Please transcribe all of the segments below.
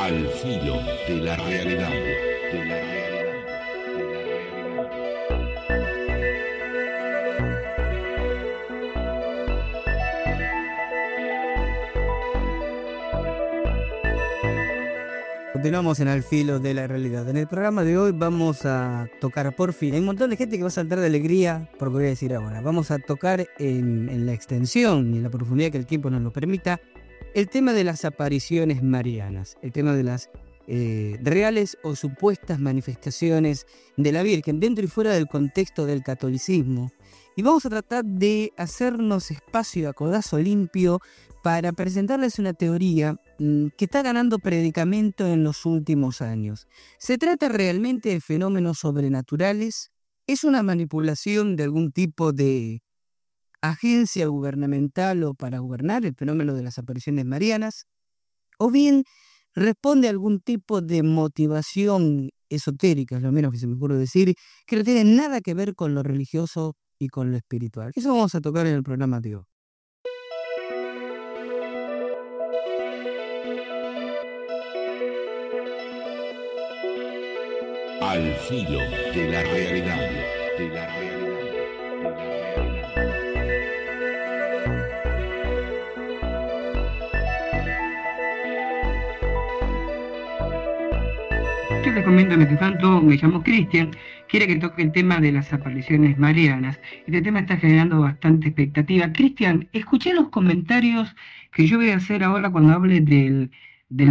Al filo de la realidad. Continuamos en Al filo de la realidad. En el programa de hoy vamos a tocar, por fin, hay un montón de gente que va a saltar de alegría por lo que voy a decir ahora. Vamos a tocar en la extensión y en la profundidad que el tiempo nos lo permita el tema de las apariciones marianas, el tema de las reales o supuestas manifestaciones de la Virgen dentro y fuera del contexto del catolicismo. Y vamos a tratar de hacernos espacio a codazo limpio para presentarles una teoría que está ganando predicamento en los últimos años. ¿Se trata realmente de fenómenos sobrenaturales? ¿Es una manipulación de algún tipo de agencia gubernamental o para gobernar el fenómeno de las apariciones marianas? ¿O bien responde a algún tipo de motivación esotérica, es lo menos que se me ocurre decir, que no tiene nada que ver con lo religioso y con lo espiritual? Eso vamos a tocar en el programa de hoy. Al filo de la realidad. Te recomiendo, mientras tanto, me llamo Cristian, quiere que toque el tema de las apariciones marianas. Este tema está generando bastante expectativa. Cristian, escuché los comentarios que yo voy a hacer ahora cuando hable del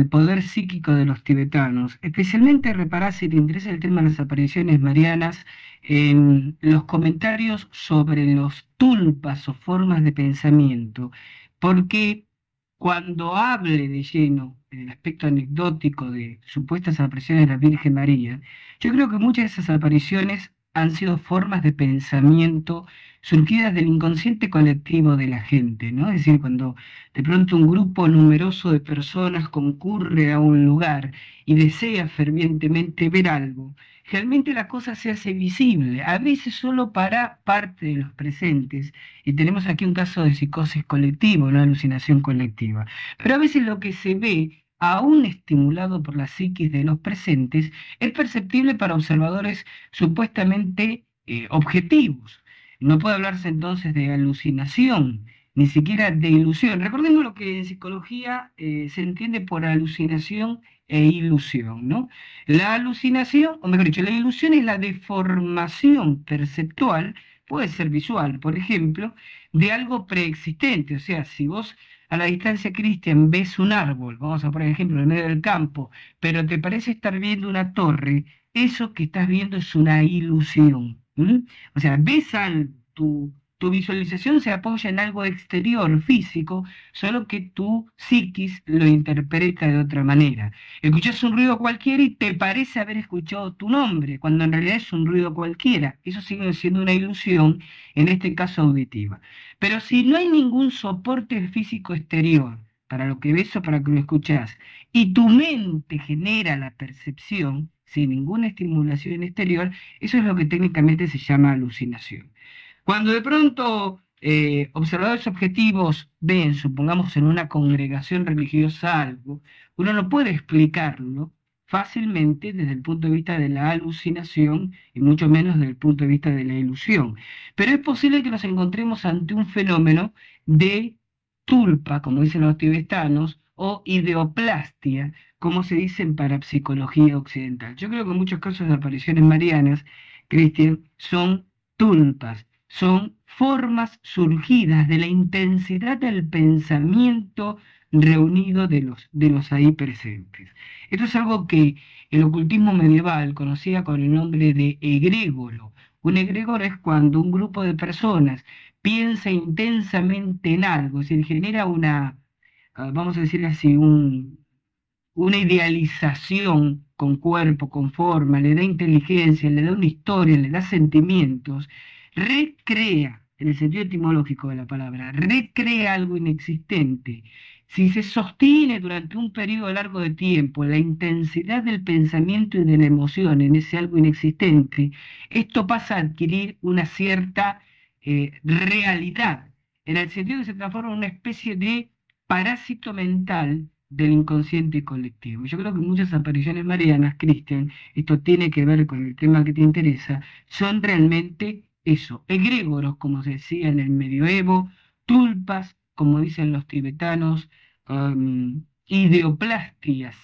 poder psíquico de los tibetanos. Especialmente repará, si te interesa el tema de las apariciones marianas, en los comentarios sobre los tulpas o formas de pensamiento. Porque cuando hable de lleno en el aspecto anecdótico de supuestas apariciones de la Virgen María, yo creo que muchas de esas apariciones han sido formas de pensamiento surgidas del inconsciente colectivo de la gente, ¿no? Es decir, cuando de pronto un grupo numeroso de personas concurre a un lugar y desea fervientemente ver algo, realmente la cosa se hace visible, a veces solo para parte de los presentes, y tenemos aquí un caso de psicosis colectiva, una alucinación colectiva. Pero a veces lo que se ve, aún estimulado por la psiquis de los presentes, es perceptible para observadores supuestamente objetivos. No puede hablarse entonces de alucinación, ni siquiera de ilusión. Recordemos lo que en psicología se entiende por alucinación e ilusión, ¿no? La alucinación, o mejor dicho, la ilusión es la deformación perceptual, puede ser visual, por ejemplo, de algo preexistente. O sea, si vos a la distancia, Cristian, ves un árbol, vamos a poner ejemplo, en el medio del campo, pero te parece estar viendo una torre, eso que estás viendo es una ilusión. O sea, ves tu visualización se apoya en algo exterior, físico, solo que tu psiquis lo interpreta de otra manera. Escuchás un ruido cualquiera y te parece haber escuchado tu nombre, cuando en realidad es un ruido cualquiera. Eso sigue siendo una ilusión, en este caso auditiva. Pero si no hay ningún soporte físico exterior para lo que ves o para lo que lo escuchás, y tu mente genera la percepción sin ninguna estimulación exterior, eso es lo que técnicamente se llama alucinación. Cuando de pronto observadores objetivos ven, supongamos en una congregación religiosa algo, uno no puede explicarlo fácilmente desde el punto de vista de la alucinación y mucho menos desde el punto de vista de la ilusión. Pero es posible que nos encontremos ante un fenómeno de tulpa, como dicen los tibetanos, o ideoplastia, como se dice en parapsicología occidental. Yo creo que en muchos casos de apariciones marianas, Cristian, son tulpas, son formas surgidas de la intensidad del pensamiento reunido de los ahí presentes. Esto es algo que el ocultismo medieval conocía con el nombre de egregoro. Un egregoro es cuando un grupo de personas piensa intensamente en algo, es decir, genera una, vamos a decir así, una idealización con cuerpo, con forma, le da inteligencia, le da una historia, le da sentimientos, recrea, en el sentido etimológico de la palabra, recrea algo inexistente. Si se sostiene durante un periodo largo de tiempo la intensidad del pensamiento y de la emoción en ese algo inexistente, esto pasa a adquirir una cierta realidad, en el sentido que se transforma en una especie de parásito mental del inconsciente colectivo. Yo creo que muchas apariciones marianas, Cristian, esto tiene que ver con el tema que te interesa, son realmente eso, egrégoros, como se decía en el medioevo, tulpas, como dicen los tibetanos, ideoplastias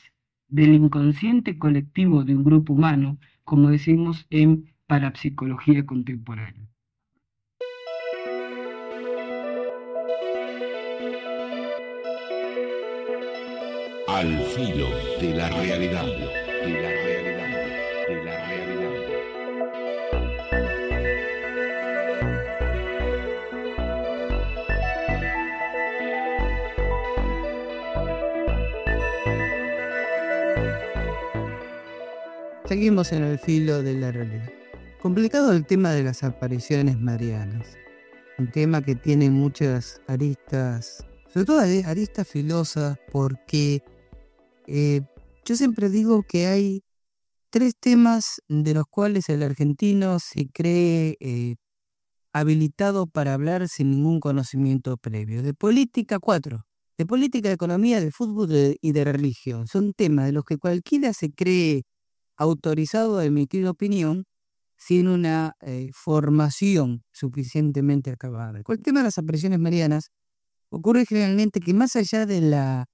del inconsciente colectivo de un grupo humano, como decimos en parapsicología contemporánea. Al filo de la realidad, de la realidad, de la realidad. Seguimos en el filo de la realidad. Complicado el tema de las apariciones marianas. Un tema que tiene muchas aristas, sobre todo aristas filosas, porque yo siempre digo que hay tres temas de los cuales el argentino se cree habilitado para hablar sin ningún conocimiento previo. De política, cuatro. De política, de economía, de fútbol y de religión. Son temas de los que cualquiera se cree autorizado a emitir opinión sin una formación suficientemente acabada. Con el tema de las apariciones marianas, ocurre generalmente que más allá de la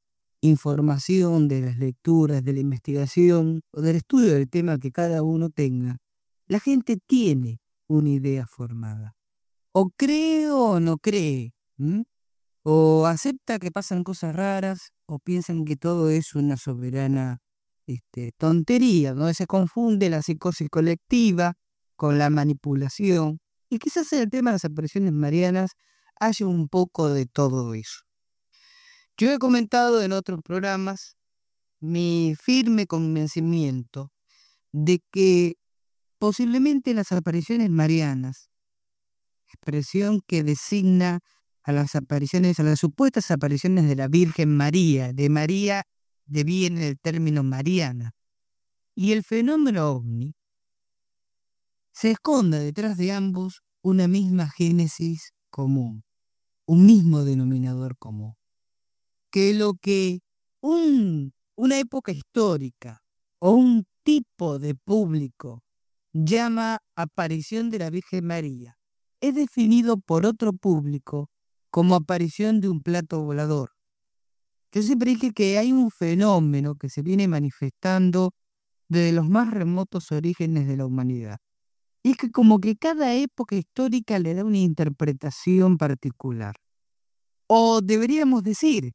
información, de las lecturas, de la investigación o del estudio del tema que cada uno tenga, la gente tiene una idea formada. O cree o no cree, o acepta que pasan cosas raras, o piensan que todo es una soberana tontería, ¿no? Se confunde la psicosis colectiva con la manipulación, y quizás en el tema de las apariciones marianas haya un poco de todo eso. Yo he comentado en otros programas mi firme convencimiento de que posiblemente las apariciones marianas, expresión que designa a las apariciones, a las supuestas apariciones de la Virgen María, de María deviene el término Mariana, y el fenómeno ovni, se esconde detrás de ambos una misma génesis común, un mismo denominador común, que lo que una época histórica o un tipo de público llama aparición de la Virgen María es definido por otro público como aparición de un plato volador. Yo siempre dije que hay un fenómeno que se viene manifestando desde los más remotos orígenes de la humanidad. Y es que como que cada época histórica le da una interpretación particular. O deberíamos decir,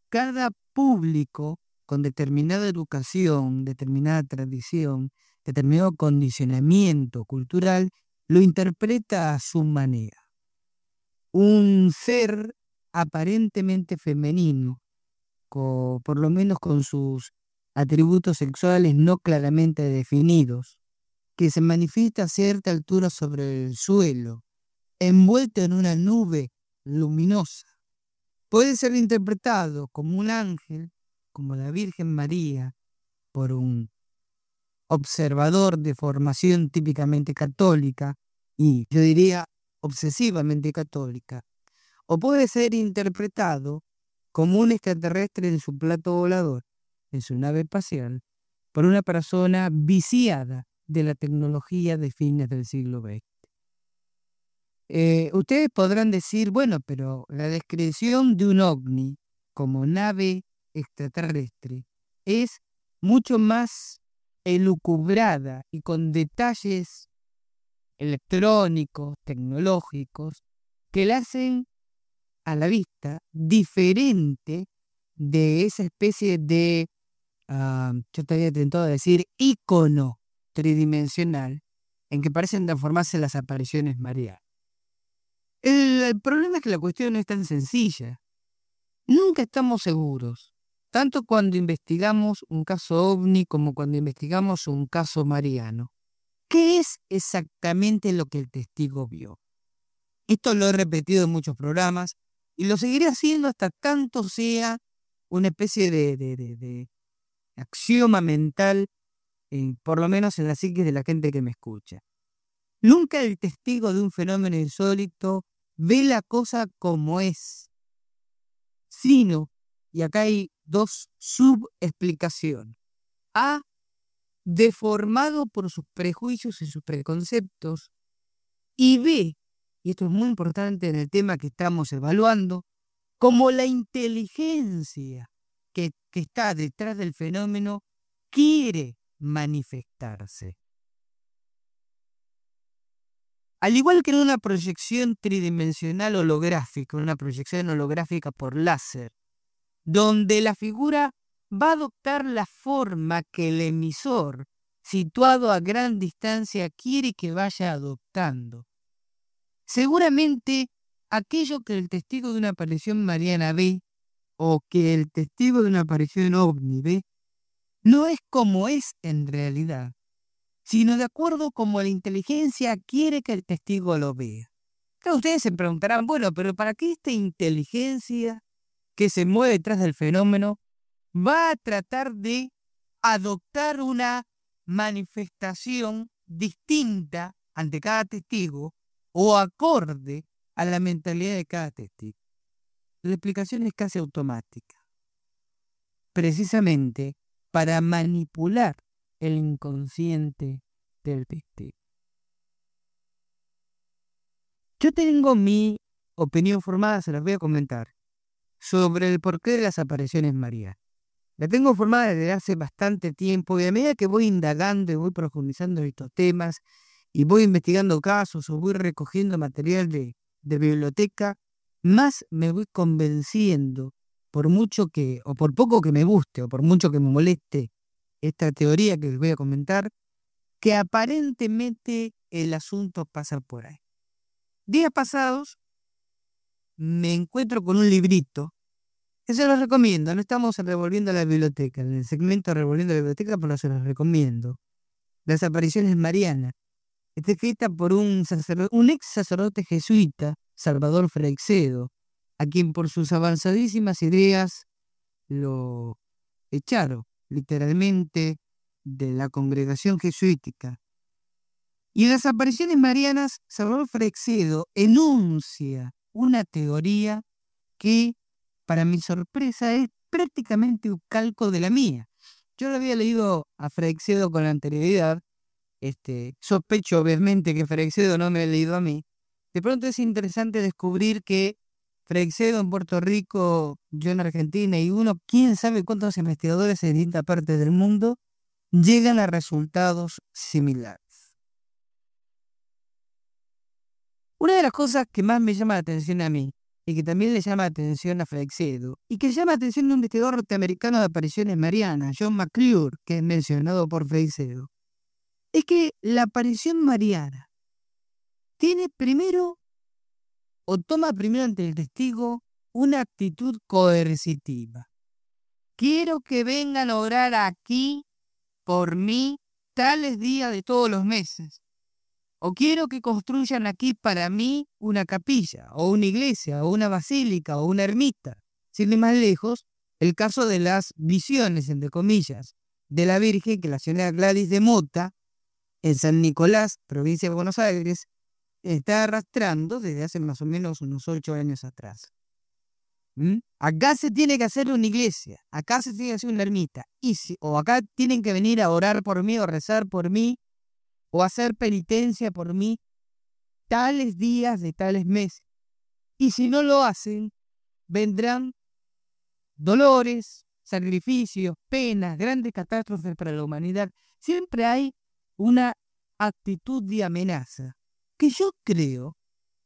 cada público con determinada educación, determinada tradición, determinado condicionamiento cultural, lo interpreta a su manera. Un ser aparentemente femenino, por lo menos con sus atributos sexuales no claramente definidos, que se manifiesta a cierta altura sobre el suelo, envuelto en una nube luminosa, puede ser interpretado como un ángel, como la Virgen María, por un observador de formación típicamente católica, y yo diría obsesivamente católica, o puede ser interpretado como un extraterrestre en su plato volador, en su nave espacial, por una persona viciada de la tecnología de fines del siglo XX. Ustedes podrán decir, bueno, pero la descripción de un ovni como nave extraterrestre es mucho más elucubrada y con detalles electrónicos, tecnológicos, que la hacen a la vista diferente de esa especie de, yo te había tentado decir, ícono tridimensional en que parecen transformarse las apariciones marianas. El problema es que la cuestión no es tan sencilla. Nunca estamos seguros, tanto cuando investigamos un caso ovni como cuando investigamos un caso mariano. ¿Qué es exactamente lo que el testigo vio? Esto lo he repetido en muchos programas y lo seguiré haciendo hasta tanto sea una especie de axioma mental, por lo menos en la psique de la gente que me escucha. Nunca el testigo de un fenómeno insólito ve la cosa como es, sino y acá hay dos subexplicaciones. A, deformado por sus prejuicios y sus preconceptos. Y B, y esto es muy importante en el tema que estamos evaluando, como la inteligencia que está detrás del fenómeno quiere manifestarse. Al igual que en una proyección tridimensional holográfica, una proyección holográfica por láser, donde la figura va a adoptar la forma que el emisor, situado a gran distancia, quiere que vaya adoptando. Seguramente aquello que el testigo de una aparición mariana ve, o que el testigo de una aparición ovni ve, no es como es en realidad, sino de acuerdo como la inteligencia quiere que el testigo lo vea. Claro, ustedes se preguntarán, bueno, pero ¿para qué esta inteligencia que se mueve detrás del fenómeno va a tratar de adoptar una manifestación distinta ante cada testigo o acorde a la mentalidad de cada testigo? La explicación es casi automática. Precisamente para manipular el inconsciente del testigo. Yo tengo mi opinión formada, se las voy a comentar, sobre el porqué de las apariciones marianas. La tengo formada desde hace bastante tiempo y a medida que voy indagando y voy profundizando en estos temas y voy investigando casos o voy recogiendo material de biblioteca, más me voy convenciendo, por mucho que, o por poco que me guste, o por mucho que me moleste esta teoría que les voy a comentar, que aparentemente el asunto pasa por ahí. Días pasados me encuentro con un librito que se los recomiendo. No estamos en Revolviendo la Biblioteca, en el segmento Revolviendo la Biblioteca, pero se los recomiendo. Las apariciones marianas. Está escrita por un ex sacerdote jesuita, Salvador Freixedo, a quien por sus avanzadísimas ideas lo echaron literalmente de la congregación jesuítica. Y en las apariciones marianas, Salvador Freixedo enuncia una teoría que, para mi sorpresa, es prácticamente un calco de la mía. Yo lo había leído a Freixedo con anterioridad. Sospecho obviamente que Freixedo no me ha leído a mí. De pronto es interesante descubrir que Freixedo en Puerto Rico, yo en Argentina y quién sabe cuántos investigadores en distintas partes del mundo llegan a resultados similares. Una de las cosas que más me llama la atención a mí, y que también le llama la atención a Freixedo, y que llama la atención de un investigador norteamericano de apariciones marianas, John McClure, que es mencionado por Freixedo, es que la aparición mariana tiene primero, o toma primero ante el testigo, una actitud coercitiva. Quiero que vengan a orar aquí por mí tales días de todos los meses. O quiero que construyan aquí para mí una capilla, o una iglesia, o una basílica, o una ermita. Sin ir más lejos, el caso de las visiones, entre comillas, de la Virgen que la señora Gladys de Mota, en San Nicolás, provincia de Buenos Aires, está arrastrando desde hace más o menos unos 8 años atrás. Acá se tiene que hacer una iglesia, acá se tiene que hacer una ermita, o acá tienen que venir a orar por mí, o rezar por mí, o hacer penitencia por mí, tales días de tales meses. Y si no lo hacen, vendrán dolores, sacrificios, penas, grandes catástrofes para la humanidad. Siempre hay una actitud de amenaza que yo creo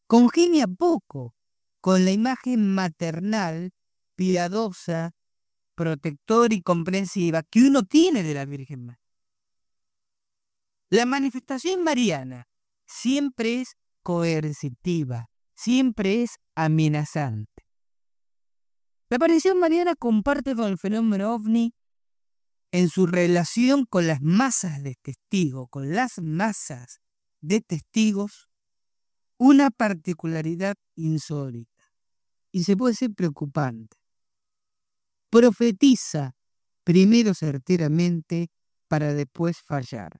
congenia poco con la imagen maternal, piadosa, protectora y comprensiva que uno tiene de la Virgen María. La manifestación mariana siempre es coercitiva, siempre es amenazante. La aparición mariana comparte con el fenómeno ovni en su relación con las masas de testigos, una particularidad insólita y se puede decir preocupante. Profetiza primero certeramente para después fallar.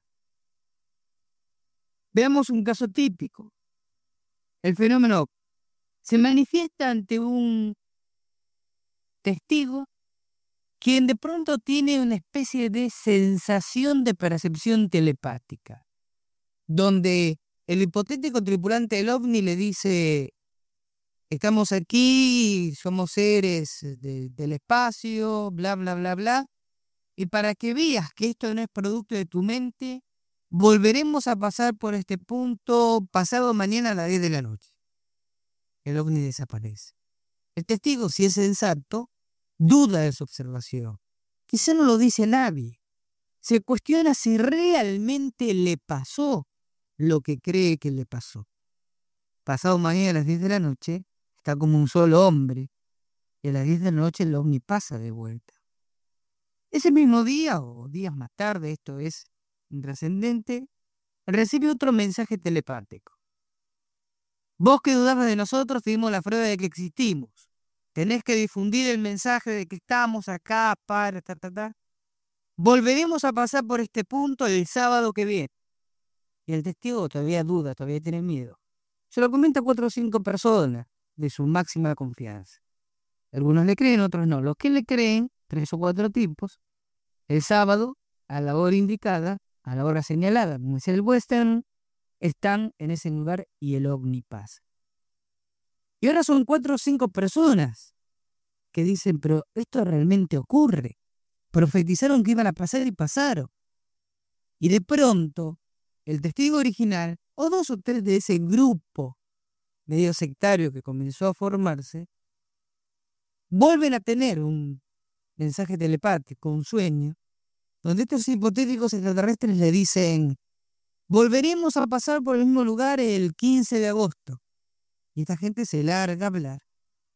Veamos un caso típico. El fenómeno se manifiesta ante un testigo quien de pronto tiene una especie de sensación de percepción telepática, donde el hipotético tripulante del ovni le dice: estamos aquí, somos seres del espacio, bla, bla, bla, bla, y para que veas que esto no es producto de tu mente, volveremos a pasar por este punto pasado mañana a las 10 de la noche. El ovni desaparece. El testigo, si es sensato, duda de su observación. Quizá no lo dice nadie. Se cuestiona si realmente le pasó lo que cree que le pasó. Pasado mañana a las 10 de la noche, está como un solo hombre, y a las 10 de la noche el ovni pasa de vuelta. Ese mismo día, o días más tarde, esto es intrascendente, recibe otro mensaje telepático. Vos que dudabas de nosotros, te dimos la prueba de que existimos. Tenés que difundir el mensaje de que estamos acá para Volveremos a pasar por este punto el sábado que viene. Y el testigo todavía duda, todavía tiene miedo. Se lo comenta a 4 o 5 personas de su máxima confianza. Algunos le creen, otros no. Los que le creen, 3 o 4 tipos, el sábado, a la hora indicada, a la hora señalada, como es el western, están en ese lugar y el ovni pasa. Y ahora son 4 o 5 personas que dicen: pero esto realmente ocurre. Profetizaron que iban a pasar y pasaron. Y de pronto, el testigo original, o 2 o 3 de ese grupo medio sectario que comenzó a formarse, vuelven a tener un mensaje telepático, un sueño, donde estos hipotéticos extraterrestres le dicen: volveremos a pasar por el mismo lugar el 15 de agosto. Y esta gente se larga a hablar.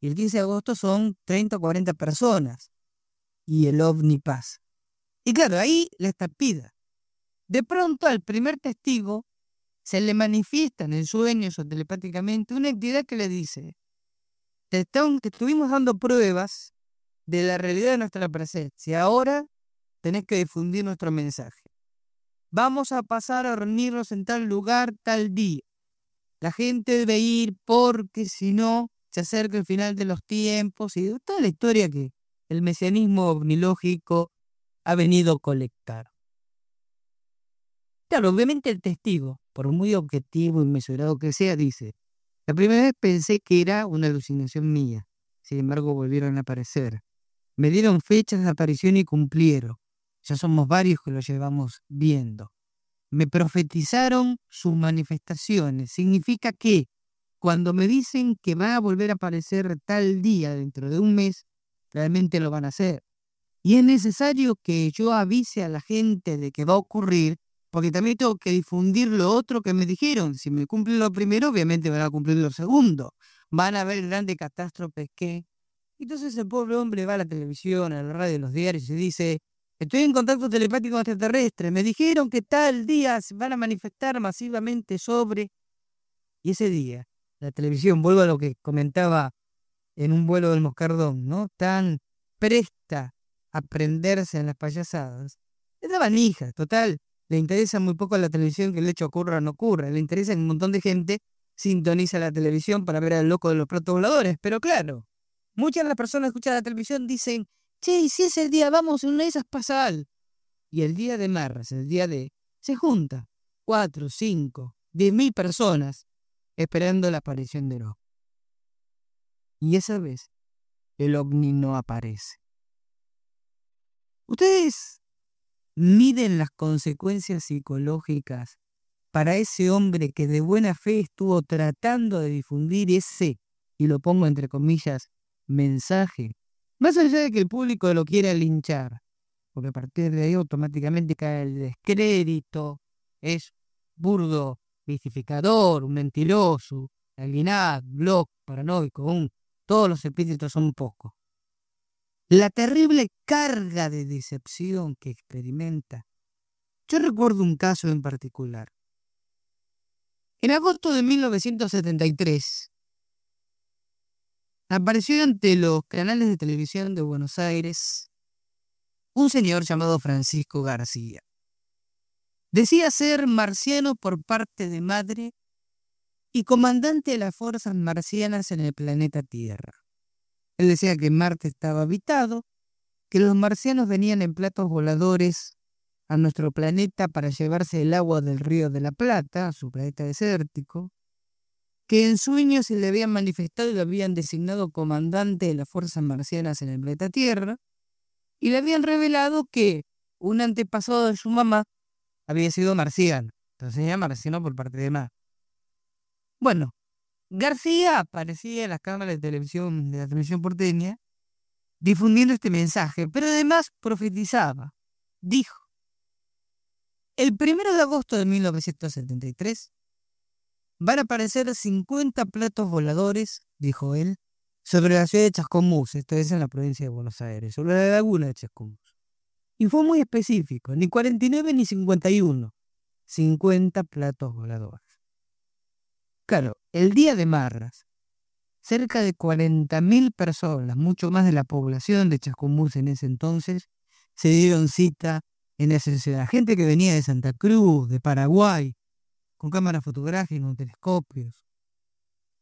Y el 15 de agosto son 30 o 40 personas. Y el ovni pasa. Y claro, ahí la estampida. De pronto al primer testigo se le manifiesta en el sueño o telepáticamente una entidad que le dice: te estuvimos dando pruebas de la realidad de nuestra presencia. Ahora tenés que difundir nuestro mensaje. Vamos a pasar a reunirnos en tal lugar, tal día. La gente debe ir porque si no se acerca el final de los tiempos y toda la historia que el mesianismo ovnilógico ha venido a colectar. Claro, obviamente el testigo, por muy objetivo y mesurado que sea, dice: la primera vez pensé que era una alucinación mía. Sin embargo, volvieron a aparecer. Me dieron fechas de aparición y cumplieron. Ya somos varios que lo llevamos viendo. Me profetizaron sus manifestaciones. Significa que cuando me dicen que va a volver a aparecer tal día dentro de un mes, realmente lo van a hacer. Y es necesario que yo avise a la gente de que va a ocurrir, porque también tengo que difundir lo otro que me dijeron. Si me cumplen lo primero, obviamente van a cumplir lo segundo. Van a haber grandes catástrofes que... Entonces el pobre hombre va a la televisión, a la radio, a los diarios y dice: estoy en contacto telepático extraterrestre, me dijeron que tal día se van a manifestar masivamente sobre... Y ese día, la televisión, vuelvo a lo que comentaba en un vuelo del Moscardón, ¿no? Tan presta a prenderse en las payasadas. Le daban hijas, total. Le interesa muy poco a la televisión que el hecho ocurra o no ocurra. Le interesa que un montón de gente sintoniza la televisión para ver al loco de los platos voladores. Pero claro, muchas de las personas que escuchan la televisión dicen: che, y si es el día, vamos, en una de esas pasa algo. Y el día de Marras, el día de... se junta 4, 5, 10.000 personas esperando la aparición del ovni. Y esa vez, el ovni no aparece. ¿Ustedes miden las consecuencias psicológicas para ese hombre que de buena fe estuvo tratando de difundir ese, y lo pongo entre comillas, mensaje? Más allá de que el público lo quiera linchar, porque a partir de ahí automáticamente cae el descrédito, es burdo, mistificador, un mentiroso, alienado, loco, paranoico, todos los epítetos son pocos. La terrible carga de decepción que experimenta. Yo recuerdo un caso en particular. En agosto de 1973, apareció ante los canales de televisión de Buenos Aires un señor llamado Francisco García. Decía ser marciano por parte de madre y comandante de las fuerzas marcianas en el planeta Tierra. Él decía que Marte estaba habitado que los marcianos venían en platos voladores a nuestro planeta para llevarse el agua del Río de la Plata, su planeta desértico, que en sueños se le habían manifestado y lo habían designado comandante de las fuerzas marcianas en el planeta Tierra, y le habían revelado que un antepasado de su mamá había sido marciano. Entonces era marciano por parte de mamá. Bueno, García aparecía en las cámaras de televisión de la televisión porteña difundiendo este mensaje, pero además profetizaba. Dijo: el 1 de agosto de 1973 van a aparecer 50 platos voladores, dijo él, sobre la ciudad de Chascomús, esto es en la provincia de Buenos Aires, sobre la laguna de Chascomús. Y fue muy específico, ni 49 ni 51, 50 platos voladores. Claro, el día de Marras, cerca de 40.000 personas, mucho más de la población de Chascomús en ese entonces, se dieron cita en esa ciudad. Gente que venía de Santa Cruz, de Paraguay, con cámaras fotográficas, con telescopios,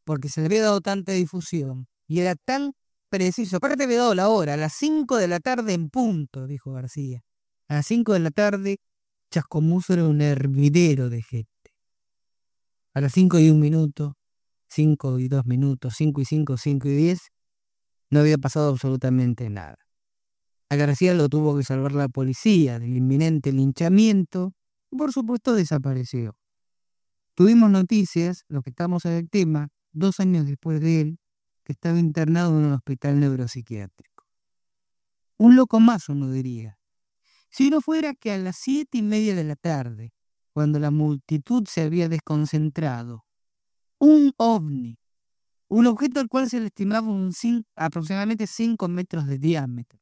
porque se le había dado tanta difusión y era tan preciso. Aparte te había dado la hora, a las 5 de la tarde en punto, dijo García. A las 5 de la tarde, Chascomús era un hervidero de gente. A las 5:01, 5:02, 5:05, 5:10, no había pasado absolutamente nada. A García lo tuvo que salvar la policía del inminente linchamiento y por supuesto desapareció. Tuvimos noticias, los que estamos en el tema, 2 años después de él, que estaba internado en un hospital neuropsiquiátrico. Un loco más, uno diría. Si no fuera que a las 7:30 de la tarde, cuando la multitud se había desconcentrado, un ovni, un objeto al cual se le estimaba aproximadamente 5 metros de diámetro,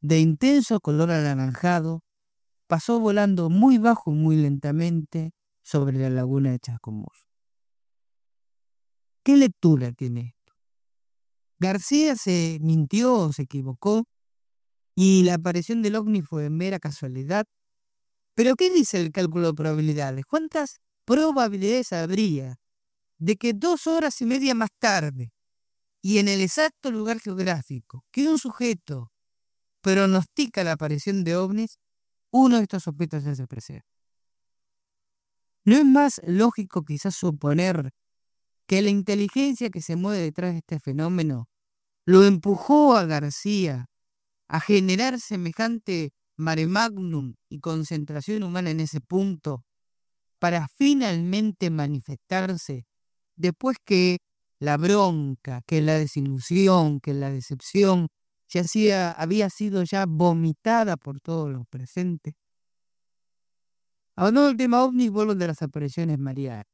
de intenso color anaranjado, pasó volando muy bajo y muy lentamente sobre la laguna de Chascomús. ¿Qué lectura tiene esto? García se mintió, se equivocó, y la aparición del ovni fue mera casualidad. ¿Pero qué dice el cálculo de probabilidades? ¿Cuántas probabilidades habría de que 2 horas y media más tarde, y en el exacto lugar geográfico, que un sujeto pronostica la aparición de ovnis, uno de estos objetos se desaparecerá? ¿No es más lógico quizás suponer que la inteligencia que se mueve detrás de este fenómeno lo empujó a García a generar semejante mare magnum y concentración humana en ese punto para finalmente manifestarse después que la bronca, que la desilusión, que la decepción había sido ya vomitada por todos los presentes? Hablando del tema ovni, vuelvo de las apariciones marianas.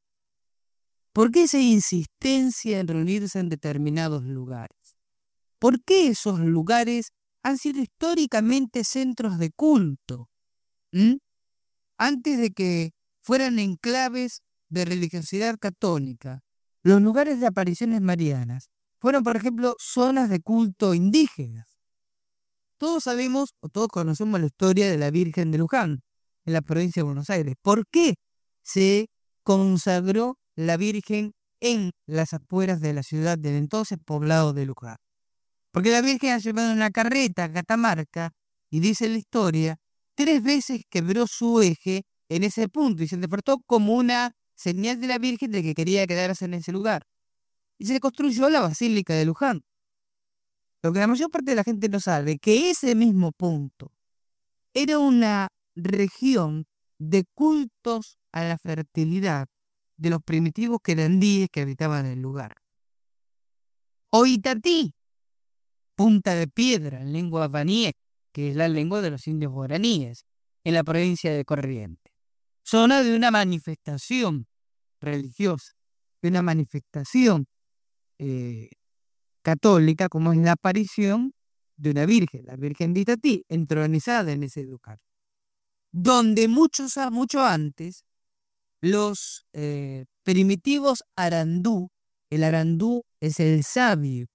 ¿Por qué esa insistencia en reunirse en determinados lugares? ¿Por qué esos lugares han sido históricamente centros de culto? Antes de que fueran enclaves de religiosidad católica, los lugares de apariciones marianas fueron, por ejemplo, zonas de culto indígenas. Todos sabemos o todos conocemos la historia de la Virgen de Luján, en la provincia de Buenos Aires. ¿Por qué se consagró la Virgen en las afueras de la ciudad del entonces poblado de Luján? Porque la Virgen ha llevado una carreta a Catamarca y dice la historia, 3 veces quebró su eje en ese punto y se interpretó como una señal de la Virgen de que quería quedarse en ese lugar. Y se construyó la Basílica de Luján. Lo que la mayor parte de la gente no sabe, que ese mismo punto era una región de cultos a la fertilidad de los primitivos querandíes que habitaban el lugar. O Itatí, Punta de Piedra, en lengua baníes, que es la lengua de los indios guaraníes, en la provincia de Corrientes. Zona de una manifestación religiosa, de una manifestación católica, como es la aparición de una virgen, la Virgen de Itatí, entronizada en ese lugar. Donde mucho antes, los primitivos arandú, el arandú es el sabio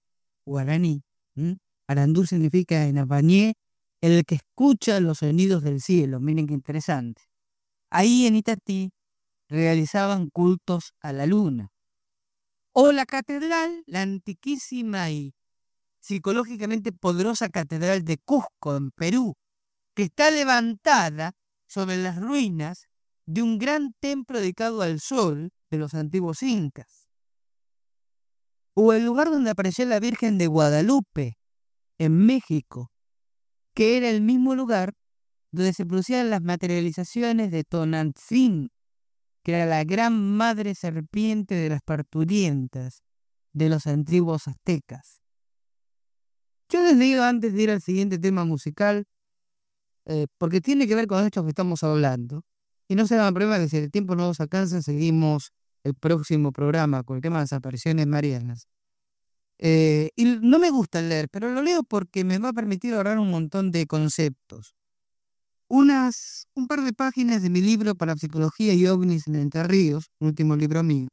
guaraní. Arandú significa en apañé el que escucha los sonidos del cielo. Miren qué interesante. Ahí en Itatí realizaban cultos a la luna. O la catedral, la antiquísima y psicológicamente poderosa catedral de Cusco, en Perú, que está levantada sobre las ruinas de un gran templo dedicado al sol de los antiguos incas. O el lugar donde apareció la Virgen de Guadalupe, en México, que era el mismo lugar donde se producían las materializaciones de Tonantzin, que era la gran madre serpiente de las parturientas de los antiguos aztecas. Yo les digo antes de ir al siguiente tema musical, porque tiene que ver con esto que estamos hablando, y no se hagan problema que si el tiempo no nos alcanza, seguimos el próximo programa con el tema de las apariciones marianas. Y no me gusta leer, pero lo leo porque me va a permitir ahorrar un montón de conceptos. Un par de páginas de mi libro para psicología y ovnis en Entre Ríos, el último libro mío,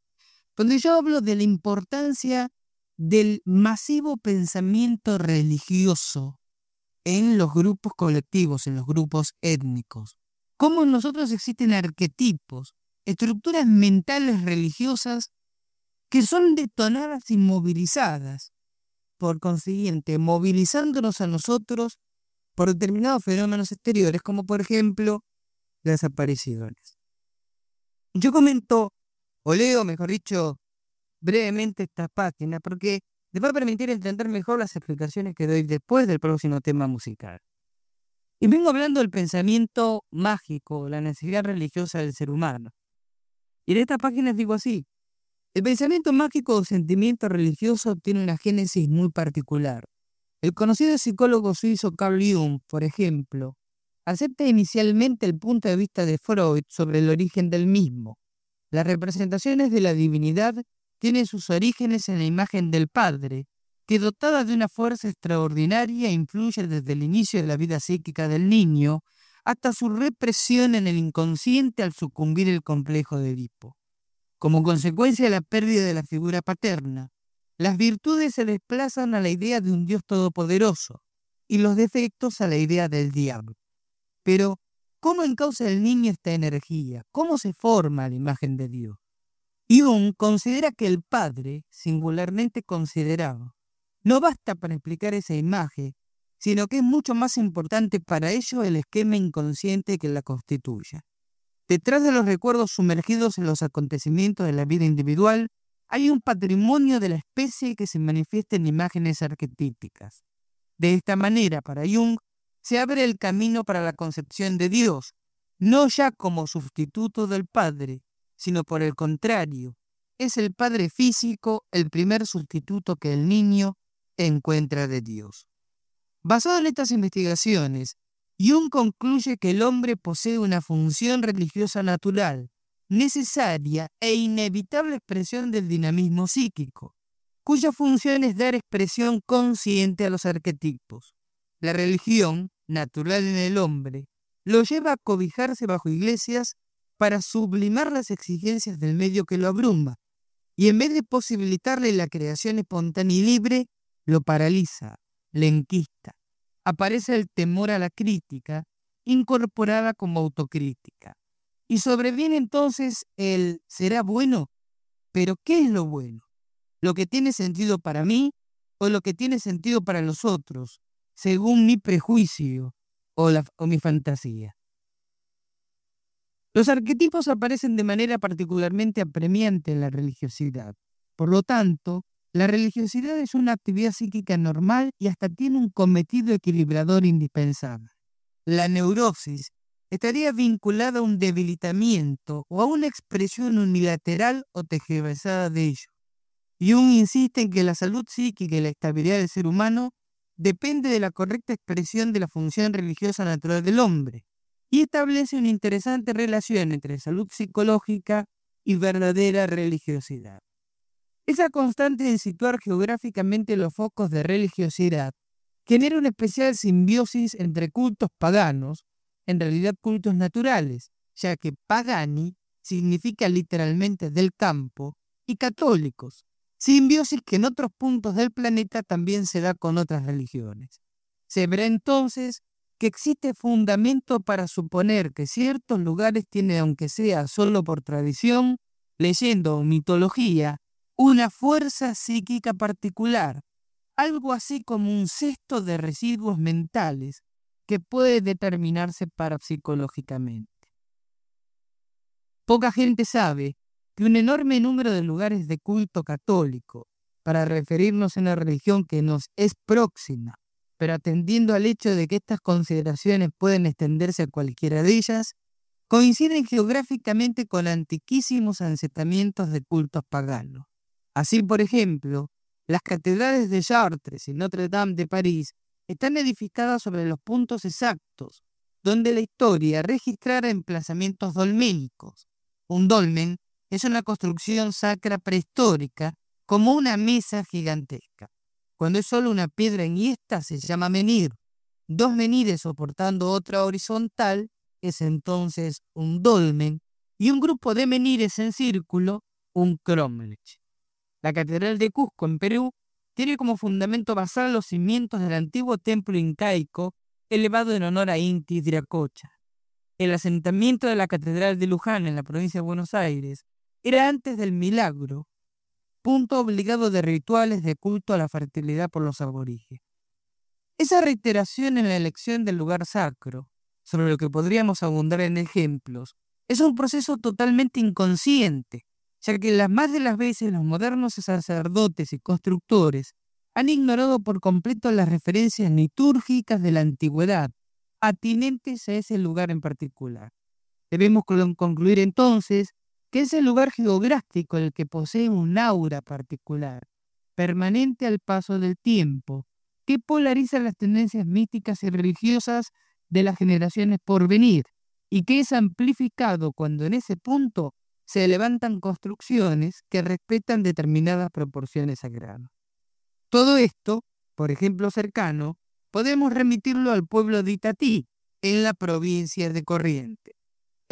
donde yo hablo de la importancia del masivo pensamiento religioso en los grupos colectivos, en los grupos étnicos. Cómo en nosotros existen arquetipos, estructuras mentales religiosas que son detonadas y movilizadas, por consiguiente, movilizándonos a nosotros por determinados fenómenos exteriores, como por ejemplo las apariciones. Yo comento, o leo, mejor dicho, brevemente esta página, porque les va a permitir entender mejor las explicaciones que doy después del próximo tema musical. Y vengo hablando del pensamiento mágico, la necesidad religiosa del ser humano. Y en esta página digo así: el pensamiento mágico o sentimiento religioso tiene una génesis muy particular. El conocido psicólogo suizo Carl Jung, por ejemplo, acepta inicialmente el punto de vista de Freud sobre el origen del mismo. Las representaciones de la divinidad tienen sus orígenes en la imagen del Padre, que dotada de una fuerza extraordinaria influye desde el inicio de la vida psíquica del niño hasta su represión en el inconsciente al sucumbir el complejo de Edipo. Como consecuencia de la pérdida de la figura paterna, las virtudes se desplazan a la idea de un Dios todopoderoso y los defectos a la idea del diablo. Pero, ¿cómo encausa el niño esta energía? ¿Cómo se forma la imagen de Dios? Jung considera que el Padre, singularmente considerado, no basta para explicar esa imagen, sino que es mucho más importante para ello el esquema inconsciente que la constituye. Detrás de los recuerdos sumergidos en los acontecimientos de la vida individual, hay un patrimonio de la especie que se manifiesta en imágenes arquetípicas. De esta manera, para Jung, se abre el camino para la concepción de Dios, no ya como sustituto del Padre, sino por el contrario, es el Padre físico el primer sustituto que el niño encuentra de Dios. Basado en estas investigaciones, Jung concluye que el hombre posee una función religiosa natural, necesaria e inevitable expresión del dinamismo psíquico, cuya función es dar expresión consciente a los arquetipos. La religión, natural en el hombre, lo lleva a cobijarse bajo iglesias para sublimar las exigencias del medio que lo abruma, y en vez de posibilitarle la creación espontánea y libre, lo paraliza, le enquista. Aparece el temor a la crítica, incorporada como autocrítica. Y sobreviene entonces el ¿será bueno? ¿Pero qué es lo bueno? ¿Lo que tiene sentido para mí o lo que tiene sentido para los otros, según mi prejuicio o mi fantasía? Los arquetipos aparecen de manera particularmente apremiante en la religiosidad. Por lo tanto, la religiosidad es una actividad psíquica normal y hasta tiene un cometido equilibrador indispensable. La neurosis estaría vinculada a un debilitamiento o a una expresión unilateral o tergiversada de ello. Jung insiste en que la salud psíquica y la estabilidad del ser humano depende de la correcta expresión de la función religiosa natural del hombre, y establece una interesante relación entre salud psicológica y verdadera religiosidad. Esa constante en situar geográficamente los focos de religiosidad genera una especial simbiosis entre cultos paganos, en realidad cultos naturales, ya que pagani significa literalmente del campo, y católicos, simbiosis que en otros puntos del planeta también se da con otras religiones. Se verá entonces que existe fundamento para suponer que ciertos lugares tienen, aunque sea solo por tradición, leyenda o mitología, una fuerza psíquica particular, algo así como un cesto de residuos mentales que puede determinarse parapsicológicamente. Poca gente sabe que un enorme número de lugares de culto católico, para referirnos a una religión que nos es próxima, pero atendiendo al hecho de que estas consideraciones pueden extenderse a cualquiera de ellas, coinciden geográficamente con antiquísimos asentamientos de cultos paganos. Así, por ejemplo, las catedrales de Chartres y Notre Dame de París están edificadas sobre los puntos exactos donde la historia registrara emplazamientos dolménicos. Un dolmen es una construcción sacra prehistórica como una mesa gigantesca. Cuando es solo una piedra enhiesta se llama menhir. Dos menhires soportando otra horizontal es entonces un dolmen y un grupo de menhires en círculo un cromlech. La Catedral de Cusco en Perú tiene como fundamento basal los cimientos del antiguo templo incaico elevado en honor a Inti Viracocha. El asentamiento de la Catedral de Luján en la provincia de Buenos Aires era antes del Milagro, punto obligado de rituales de culto a la fertilidad por los aborígenes. Esa reiteración en la elección del lugar sacro, sobre lo que podríamos abundar en ejemplos, es un proceso totalmente inconsciente, ya que las más de las veces los modernos sacerdotes y constructores han ignorado por completo las referencias litúrgicas de la antigüedad, atinentes a ese lugar en particular. Debemos concluir entonces que es el lugar geográfico el que posee un aura particular, permanente al paso del tiempo, que polariza las tendencias místicas y religiosas de las generaciones por venir, y que es amplificado cuando en ese punto se levantan construcciones que respetan determinadas proporciones sagradas. Todo esto, por ejemplo cercano, podemos remitirlo al pueblo de Itatí, en la provincia de Corrientes.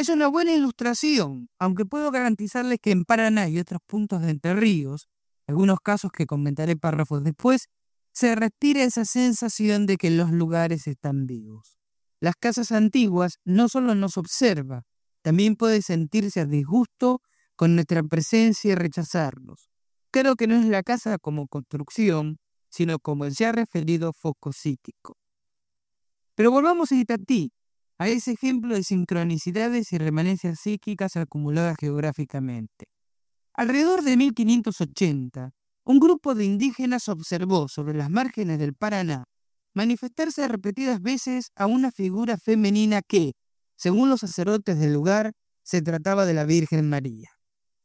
Es una buena ilustración, aunque puedo garantizarles que en Paraná y otros puntos de Entre Ríos, algunos casos que comentaré párrafos después, se respira esa sensación de que los lugares están vivos. Las casas antiguas no solo nos observa, también puede sentirse a disgusto con nuestra presencia y rechazarnos. Creo que no es la casa como construcción, sino como el ya referido foco psíquico. Pero volvamos a Itatí, a ese ejemplo de sincronicidades y remanencias psíquicas acumuladas geográficamente. Alrededor de 1580, un grupo de indígenas observó sobre las márgenes del Paraná manifestarse repetidas veces a una figura femenina que, según los sacerdotes del lugar, se trataba de la Virgen María.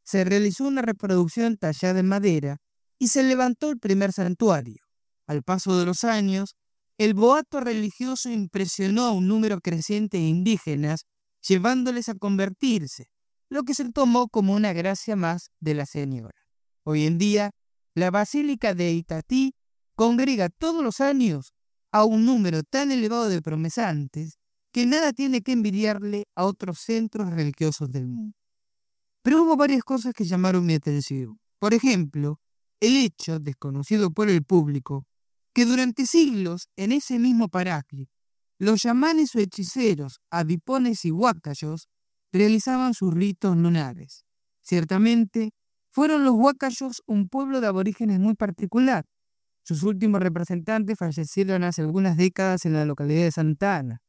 Se realizó una reproducción tallada en madera y se levantó el primer santuario. Al paso de los años, el boato religioso impresionó a un número creciente de indígenas, llevándoles a convertirse, lo que se tomó como una gracia más de la señora. Hoy en día, la Basílica de Itatí congrega todos los años a un número tan elevado de promesantes que nada tiene que envidiarle a otros centros religiosos del mundo. Pero hubo varias cosas que llamaron mi atención. Por ejemplo, el hecho, desconocido por el público, que durante siglos en ese mismo paraje, los chamanes o hechiceros, avipones y huacayos realizaban sus ritos lunares. Ciertamente, fueron los huacayos un pueblo de aborígenes muy particular. Sus últimos representantes fallecieron hace algunas décadas en la localidad de Santa Ana,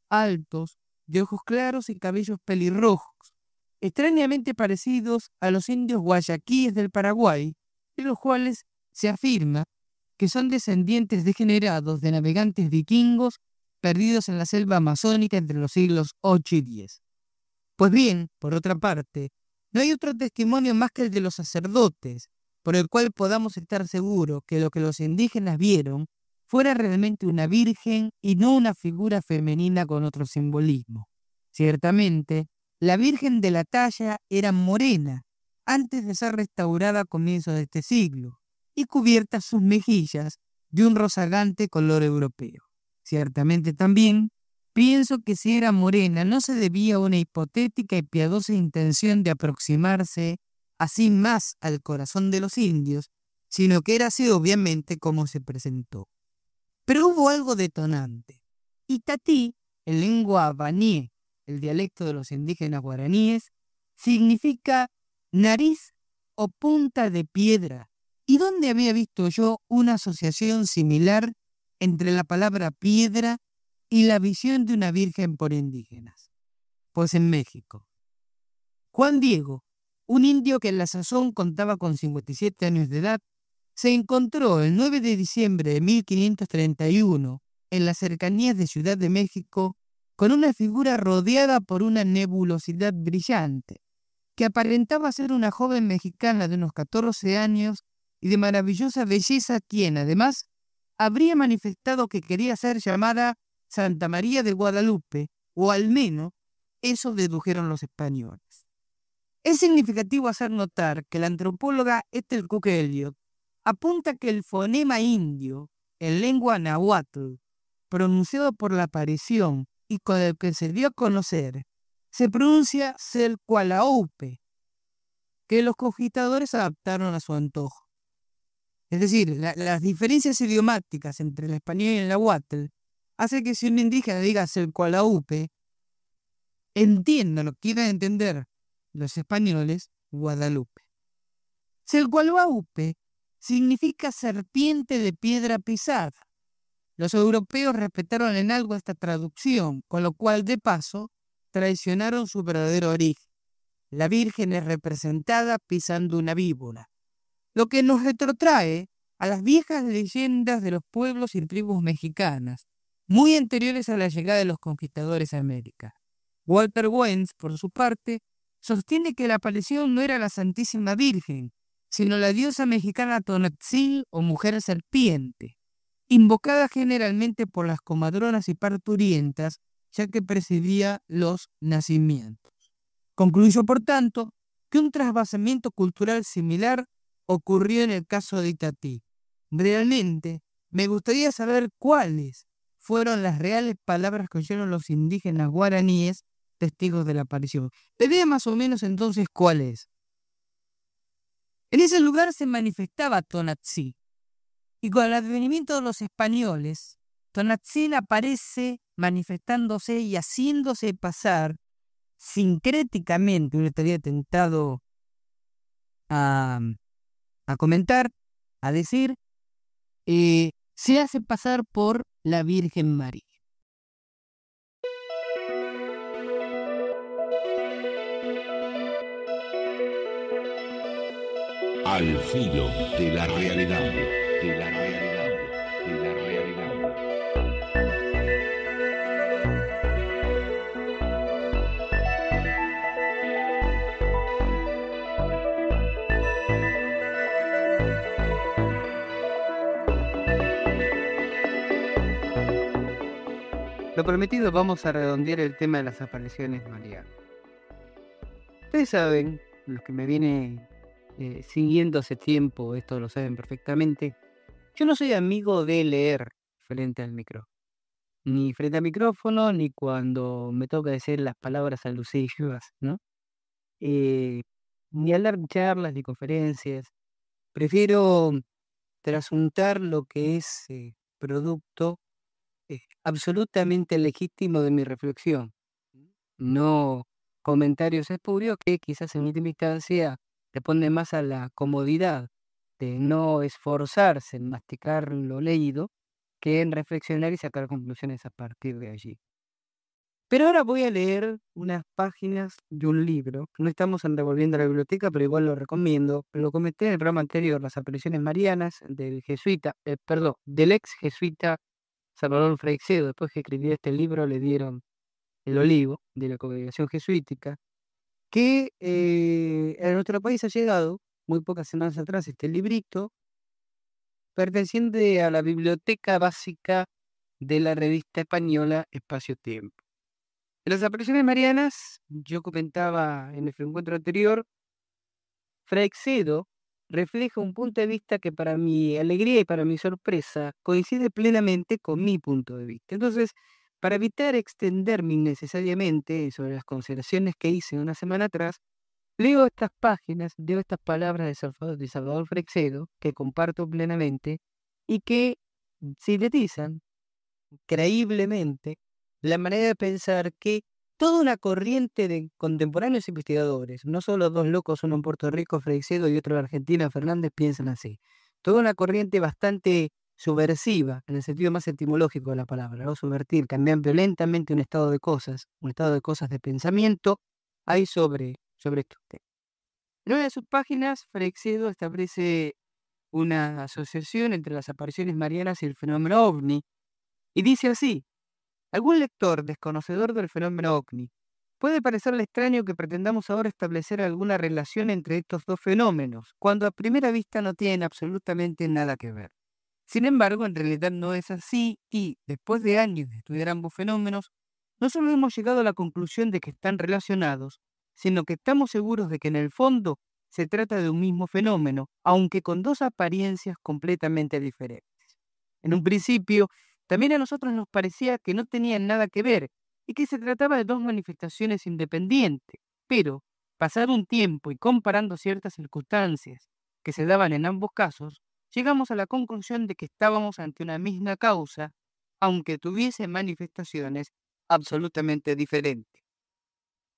altos, de ojos claros y cabellos pelirrojos, extrañamente parecidos a los indios guayaquíes del Paraguay, de los cuales se afirma que son descendientes degenerados de navegantes vikingos perdidos en la selva amazónica entre los siglos 8 y 10. Pues bien, por otra parte, no hay otro testimonio más que el de los sacerdotes, por el cual podamos estar seguros que lo que los indígenas vieron fuera realmente una virgen y no una figura femenina con otro simbolismo. Ciertamente, la Virgen de la Talla era morena antes de ser restaurada a comienzos de este siglo, y cubiertas sus mejillas de un rozagante color europeo. Ciertamente también pienso que si era morena no se debía a una hipotética y piadosa intención de aproximarse así más al corazón de los indios, sino que era así obviamente como se presentó. Pero hubo algo detonante. Itatí, en lengua baní, el dialecto de los indígenas guaraníes, significa nariz o punta de piedra, ¿Y dónde había visto yo una asociación similar entre la palabra piedra y la visión de una virgen por indígenas? Pues en México. Juan Diego, un indio que en la sazón contaba con 57 años de edad, se encontró el 9 de diciembre de 1531 en las cercanías de Ciudad de México con una figura rodeada por una nebulosidad brillante, que aparentaba ser una joven mexicana de unos 14 años y de maravillosa belleza, quien además habría manifestado que quería ser llamada Santa María de Guadalupe, o al menos eso dedujeron los españoles. Es significativo hacer notar que la antropóloga Ethel Cook Elliott apunta que el fonema indio, en lengua náhuatl, pronunciado por la aparición y con el que se dio a conocer, se pronuncia Selcualaupe, que los conquistadores adaptaron a su antojo. Es decir, las diferencias idiomáticas entre el español y el náhuatl hace que si un indígena diga Selcualaupe, entiendan o quieran entender los españoles Guadalupe. Selcualaupe significa serpiente de piedra pisada. Los europeos respetaron en algo esta traducción, con lo cual, de paso, traicionaron su verdadero origen. La Virgen es representada pisando una víbora, lo que nos retrotrae a las viejas leyendas de los pueblos y tribus mexicanas, muy anteriores a la llegada de los conquistadores a América. Walter Wenz, por su parte, sostiene que la aparición no era la Santísima Virgen, sino la diosa mexicana Tonantzin o mujer serpiente, invocada generalmente por las comadronas y parturientas, ya que presidía los nacimientos. Concluyó, por tanto, que un trasvasamiento cultural similar ocurrió en el caso de Itatí. Realmente, me gustaría saber cuáles fueron las reales palabras que oyeron los indígenas guaraníes testigos de la aparición. La idea más o menos entonces, ¿cuál es? En ese lugar se manifestaba Tonantzin, y con el advenimiento de los españoles, Tonantzin aparece manifestándose y haciéndose pasar sincréticamente, uno estaría tentado a comentar, a decir, se hace pasar por la Virgen María. Al filo de la realidad, de la realidad, de la realidad. Lo prometido, vamos a redondear el tema de las apariciones marianas. Ustedes saben, los que me vienen siguiendo hace tiempo, esto lo saben perfectamente, yo no soy amigo de leer frente al micrófono. Ni frente al micrófono, ni cuando me toca decir las palabras alusivas, ¿no? Ni hablar en charlas ni conferencias. Prefiero trasuntar lo que es producto absolutamente legítimo de mi reflexión. No comentarios espurios que quizás en última instancia responden más a la comodidad de no esforzarse en masticar lo leído que en reflexionar y sacar conclusiones a partir de allí. Pero ahora voy a leer unas páginas de un libro. No estamos en Revolviendo la Biblioteca, pero igual lo recomiendo. Lo comenté en el programa anterior, Las apariciones marianas, del ex jesuita Salvador Freixedo. Después que escribió este libro le dieron el olivo de la congregación jesuítica, que a nuestro país ha llegado muy pocas semanas atrás este librito, perteneciente a la biblioteca básica de la revista española Espacio-Tiempo. En las apariciones marianas, yo comentaba en nuestro encuentro anterior, Freixedo refleja un punto de vista que para mi alegría y para mi sorpresa coincide plenamente con mi punto de vista. Entonces, para evitar extenderme innecesariamente sobre las consideraciones que hice una semana atrás, leo estas páginas, leo estas palabras de Salvador Freixedo, que comparto plenamente, y que sintetizan creíblemente la manera de pensar que toda una corriente de contemporáneos investigadores, no solo dos locos, uno en Puerto Rico, Freixedo, y otro en Argentina, Fernández, piensan así. Toda una corriente bastante subversiva, en el sentido más etimológico de la palabra, ¿no? Subvertir, cambiar violentamente un estado de cosas de pensamiento, hay sobre estos temas. En una de sus páginas, Freixedo establece una asociación entre las apariciones marianas y el fenómeno ovni, y dice así: algún lector desconocedor del fenómeno ovni puede parecerle extraño que pretendamos ahora establecer alguna relación entre estos dos fenómenos, cuando a primera vista no tienen absolutamente nada que ver. Sin embargo, en realidad no es así y, después de años de estudiar ambos fenómenos, no solo hemos llegado a la conclusión de que están relacionados, sino que estamos seguros de que en el fondo se trata de un mismo fenómeno, aunque con dos apariencias completamente diferentes. En un principio, también a nosotros nos parecía que no tenían nada que ver y que se trataba de dos manifestaciones independientes, pero, pasado un tiempo y comparando ciertas circunstancias que se daban en ambos casos, llegamos a la conclusión de que estábamos ante una misma causa, aunque tuviese manifestaciones absolutamente diferentes.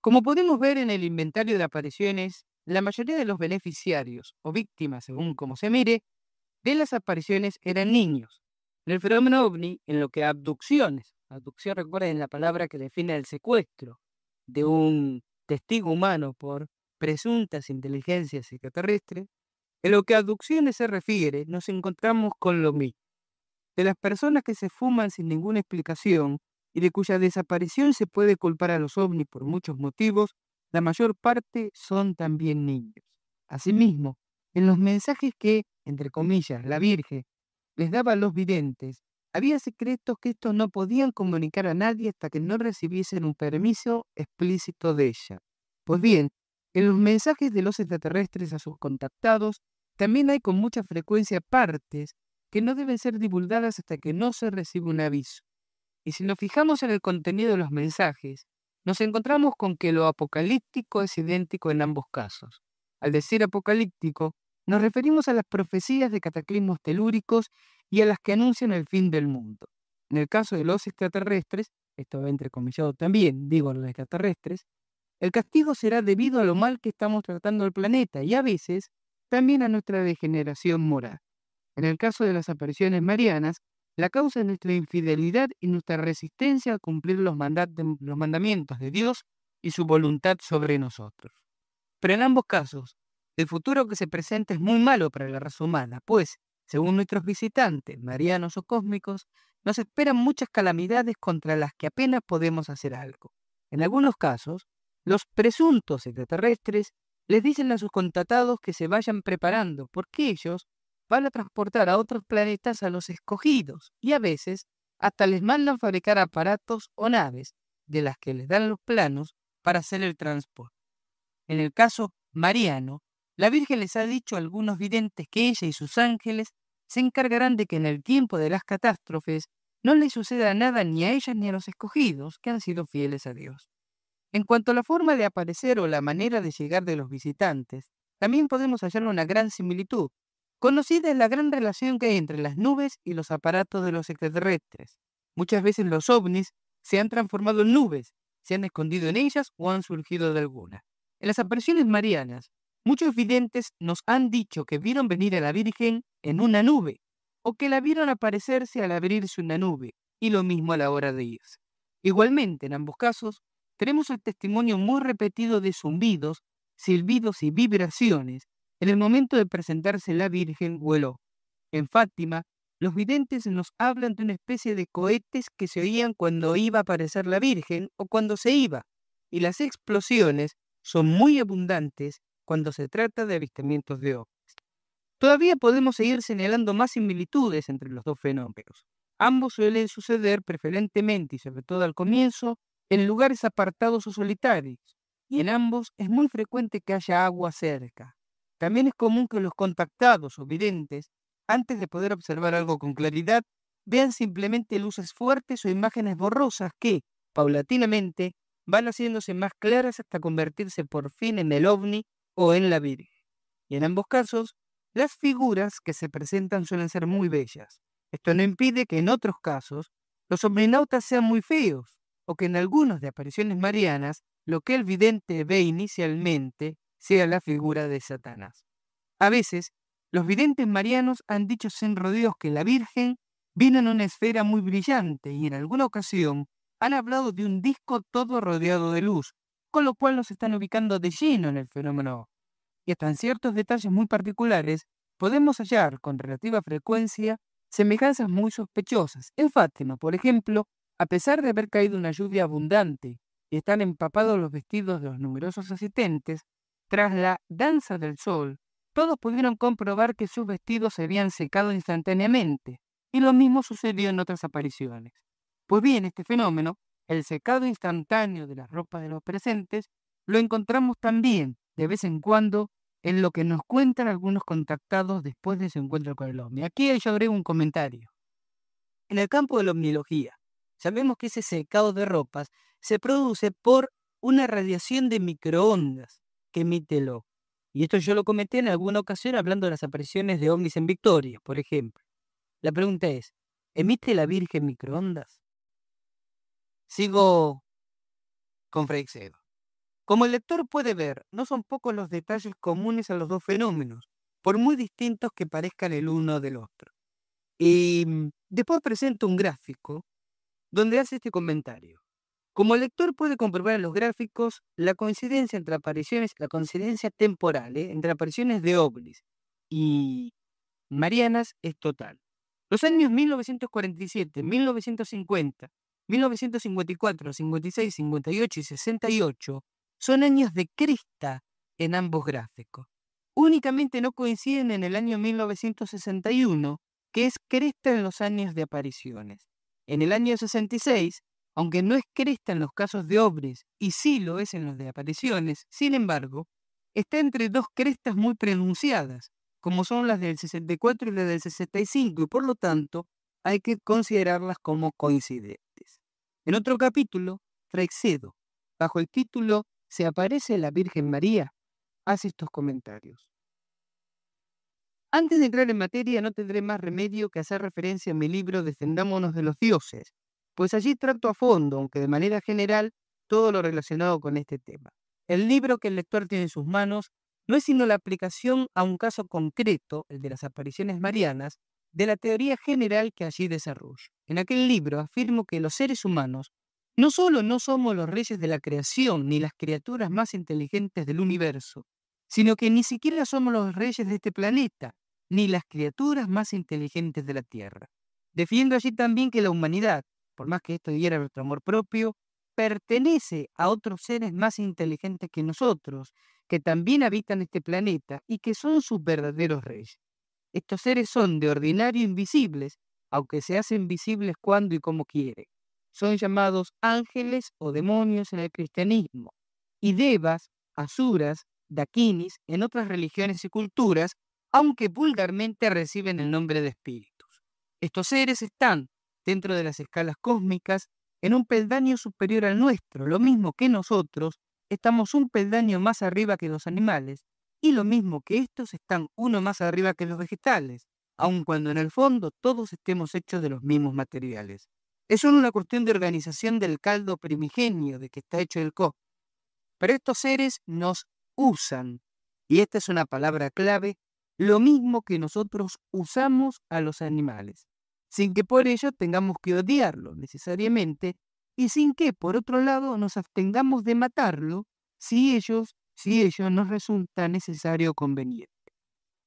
Como podemos ver en el inventario de apariciones, la mayoría de los beneficiarios o víctimas, según como se mire, de las apariciones eran niños. En el fenómeno ovni, en lo que a abducción, recuerden la palabra que define el secuestro de un testigo humano por presuntas inteligencias extraterrestres, en lo que a abducciones se refiere, nos encontramos con lo mismo. De las personas que se fuman sin ninguna explicación y de cuya desaparición se puede culpar a los ovnis por muchos motivos, la mayor parte son también niños. Asimismo, en los mensajes que, entre comillas, la Virgen les daba a los videntes, había secretos que estos no podían comunicar a nadie hasta que no recibiesen un permiso explícito de ella. Pues bien, en los mensajes de los extraterrestres a sus contactados, también hay con mucha frecuencia partes que no deben ser divulgadas hasta que no se reciba un aviso. Y si nos fijamos en el contenido de los mensajes, nos encontramos con que lo apocalíptico es idéntico en ambos casos. Al decir apocalíptico, nos referimos a las profecías de cataclismos telúricos y a las que anuncian el fin del mundo. En el caso de los extraterrestres, esto va entrecomillado también, digo los extraterrestres, el castigo será debido a lo mal que estamos tratando al planeta y a veces también a nuestra degeneración moral. En el caso de las apariciones marianas, la causa es nuestra infidelidad y nuestra resistencia a cumplir los mandamientos de Dios y su voluntad sobre nosotros. Pero en ambos casos, el futuro que se presenta es muy malo para la raza humana, pues, según nuestros visitantes, marianos o cósmicos, nos esperan muchas calamidades contra las que apenas podemos hacer algo. En algunos casos, los presuntos extraterrestres les dicen a sus contactados que se vayan preparando, porque ellos van a transportar a otros planetas a los escogidos, y a veces hasta les mandan fabricar aparatos o naves, de las que les dan los planos para hacer el transporte. En el caso mariano, la Virgen les ha dicho a algunos videntes que ella y sus ángeles se encargarán de que en el tiempo de las catástrofes no les suceda nada ni a ellas ni a los escogidos que han sido fieles a Dios. En cuanto a la forma de aparecer o la manera de llegar de los visitantes, también podemos hallar una gran similitud. Conocida es la gran relación que hay entre las nubes y los aparatos de los extraterrestres. Muchas veces los ovnis se han transformado en nubes, se han escondido en ellas o han surgido de alguna. En las apariciones marianas, muchos videntes nos han dicho que vieron venir a la Virgen en una nube, o que la vieron aparecerse al abrirse una nube, y lo mismo a la hora de irse. Igualmente, en ambos casos, tenemos el testimonio muy repetido de zumbidos, silbidos y vibraciones en el momento de presentarse la Virgen o el ojo. En Fátima, los videntes nos hablan de una especie de cohetes que se oían cuando iba a aparecer la Virgen o cuando se iba, y las explosiones son muy abundantes cuando se trata de avistamientos de ovnis. Todavía podemos seguir señalando más similitudes entre los dos fenómenos. Ambos suelen suceder preferentemente y sobre todo al comienzo en lugares apartados o solitarios, y en ambos es muy frecuente que haya agua cerca. También es común que los contactados o videntes, antes de poder observar algo con claridad, vean simplemente luces fuertes o imágenes borrosas que, paulatinamente, van haciéndose más claras hasta convertirse por fin en el ovni o en la Virgen. Y en ambos casos, las figuras que se presentan suelen ser muy bellas. Esto no impide que en otros casos los omninautas sean muy feos, o que en algunas de apariciones marianas lo que el vidente ve inicialmente sea la figura de Satanás. A veces, los videntes marianos han dicho sin rodeos que la Virgen vino en una esfera muy brillante y en alguna ocasión han hablado de un disco todo rodeado de luz, con lo cual nos están ubicando de lleno en el fenómeno. Y hasta en ciertos detalles muy particulares podemos hallar con relativa frecuencia semejanzas muy sospechosas. En Fátima, por ejemplo, a pesar de haber caído una lluvia abundante y estar empapados los vestidos de los numerosos asistentes, tras la danza del sol, todos pudieron comprobar que sus vestidos se habían secado instantáneamente, y lo mismo sucedió en otras apariciones. Pues bien, este fenómeno, el secado instantáneo de las ropas de los presentes, lo encontramos también, de vez en cuando, en lo que nos cuentan algunos contactados después de su encuentro con el ovni. Aquí yo agrego un comentario. En el campo de la omnilogía, sabemos que ese secado de ropas se produce por una radiación de microondas que emite el ojo. Y esto yo lo comenté en alguna ocasión hablando de las apariciones de ovnis en Victoria, por ejemplo. La pregunta es, ¿emite la Virgen microondas? Sigo con Freixedo. Como el lector puede ver, no son pocos los detalles comunes a los dos fenómenos, por muy distintos que parezcan el uno del otro. Y después presento un gráfico donde hace este comentario. Como el lector puede comprobar en los gráficos, la coincidencia entre apariciones, la coincidencia temporal entre apariciones de ovnis y marianas es total. Los años 1947, 1950, 1954, 56, 58 y 68 son años de cresta en ambos gráficos. Únicamente no coinciden en el año 1961, que es cresta en los años de apariciones. En el año 66, aunque no es cresta en los casos de ovnis y sí lo es en los de apariciones, sin embargo, está entre dos crestas muy pronunciadas, como son las del 64 y las del 65, y por lo tanto hay que considerarlas como coincidentes. En otro capítulo, Freixedo, bajo el título ¿Se aparece la Virgen María?, hace estos comentarios. Antes de entrar en materia, no tendré más remedio que hacer referencia a mi libro Defendámonos de los dioses, pues allí trato a fondo, aunque de manera general, todo lo relacionado con este tema. El libro que el lector tiene en sus manos no es sino la aplicación a un caso concreto, el de las apariciones marianas, de la teoría general que allí desarrollo. En aquel libro afirmo que los seres humanos no solo no somos los reyes de la creación ni las criaturas más inteligentes del universo, sino que ni siquiera somos los reyes de este planeta, ni las criaturas más inteligentes de la Tierra. Defiendo allí también que la humanidad, por más que esto diera nuestro amor propio, pertenece a otros seres más inteligentes que nosotros, que también habitan este planeta y que son sus verdaderos reyes. Estos seres son de ordinario invisibles, aunque se hacen visibles cuando y como quieren. Son llamados ángeles o demonios en el cristianismo, y devas, asuras, dakinis en otras religiones y culturas, aunque vulgarmente reciben el nombre de espíritus. Estos seres están, dentro de las escalas cósmicas, en un peldaño superior al nuestro, lo mismo que nosotros estamos un peldaño más arriba que los animales, y lo mismo que estos están uno más arriba que los vegetales, aun cuando en el fondo todos estemos hechos de los mismos materiales. Es solo una cuestión de organización del caldo primigenio de que está hecho el cosmos. Pero estos seres nos usan, y esta es una palabra clave, lo mismo que nosotros usamos a los animales, sin que por ello tengamos que odiarlo necesariamente, y sin que, por otro lado, nos abstengamos de matarlo si ello nos resulta necesario o conveniente.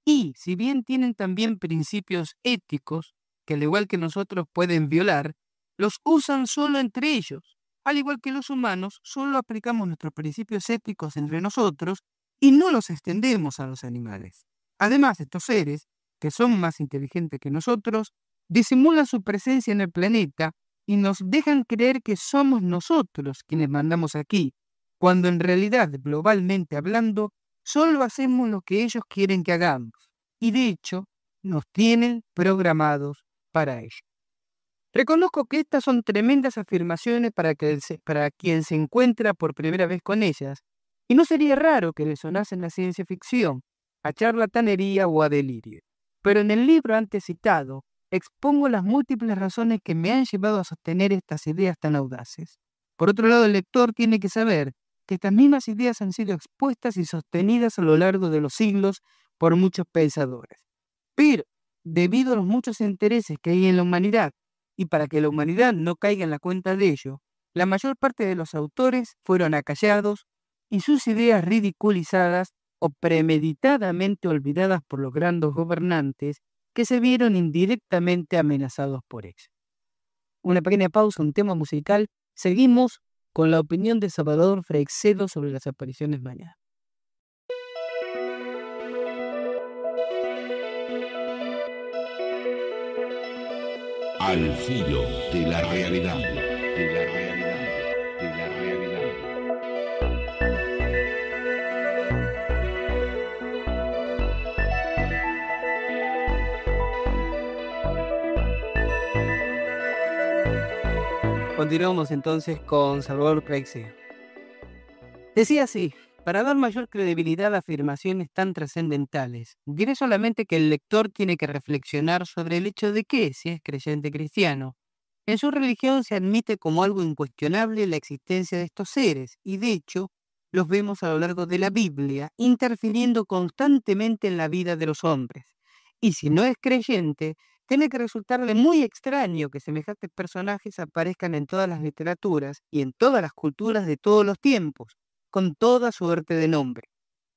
Y, si bien tienen también principios éticos, que al igual que nosotros pueden violar, los usan solo entre ellos. Al igual que los humanos, solo aplicamos nuestros principios éticos entre nosotros y no los extendemos a los animales. Además, estos seres, que son más inteligentes que nosotros, disimulan su presencia en el planeta y nos dejan creer que somos nosotros quienes mandamos aquí, cuando en realidad, globalmente hablando, solo hacemos lo que ellos quieren que hagamos. Y de hecho, nos tienen programados para ello. Reconozco que estas son tremendas afirmaciones para quien se encuentra por primera vez con ellas, y no sería raro que le sonasen a ciencia ficción, a charlatanería o a delirio. Pero en el libro antes citado, expongo las múltiples razones que me han llevado a sostener estas ideas tan audaces. Por otro lado, el lector tiene que saber que estas mismas ideas han sido expuestas y sostenidas a lo largo de los siglos por muchos pensadores. Pero, debido a los muchos intereses que hay en la humanidad, y para que la humanidad no caiga en la cuenta de ello, la mayor parte de los autores fueron acallados y sus ideas ridiculizadas o premeditadamente olvidadas por los grandes gobernantes que se vieron indirectamente amenazados por ellos. Una pequeña pausa, un tema musical. Seguimos con la opinión de Salvador Freixedo sobre las apariciones marianas. Al filo de la realidad, de la realidad, de la realidad. Continuamos entonces con Salvador Freixedo. Decía así: para dar mayor credibilidad a afirmaciones tan trascendentales, diré solamente que el lector tiene que reflexionar sobre el hecho de que, si es creyente cristiano, en su religión se admite como algo incuestionable la existencia de estos seres, y de hecho, los vemos a lo largo de la Biblia interfiriendo constantemente en la vida de los hombres. Y si no es creyente, tiene que resultarle muy extraño que semejantes personajes aparezcan en todas las literaturas y en todas las culturas de todos los tiempos, con toda suerte de nombre.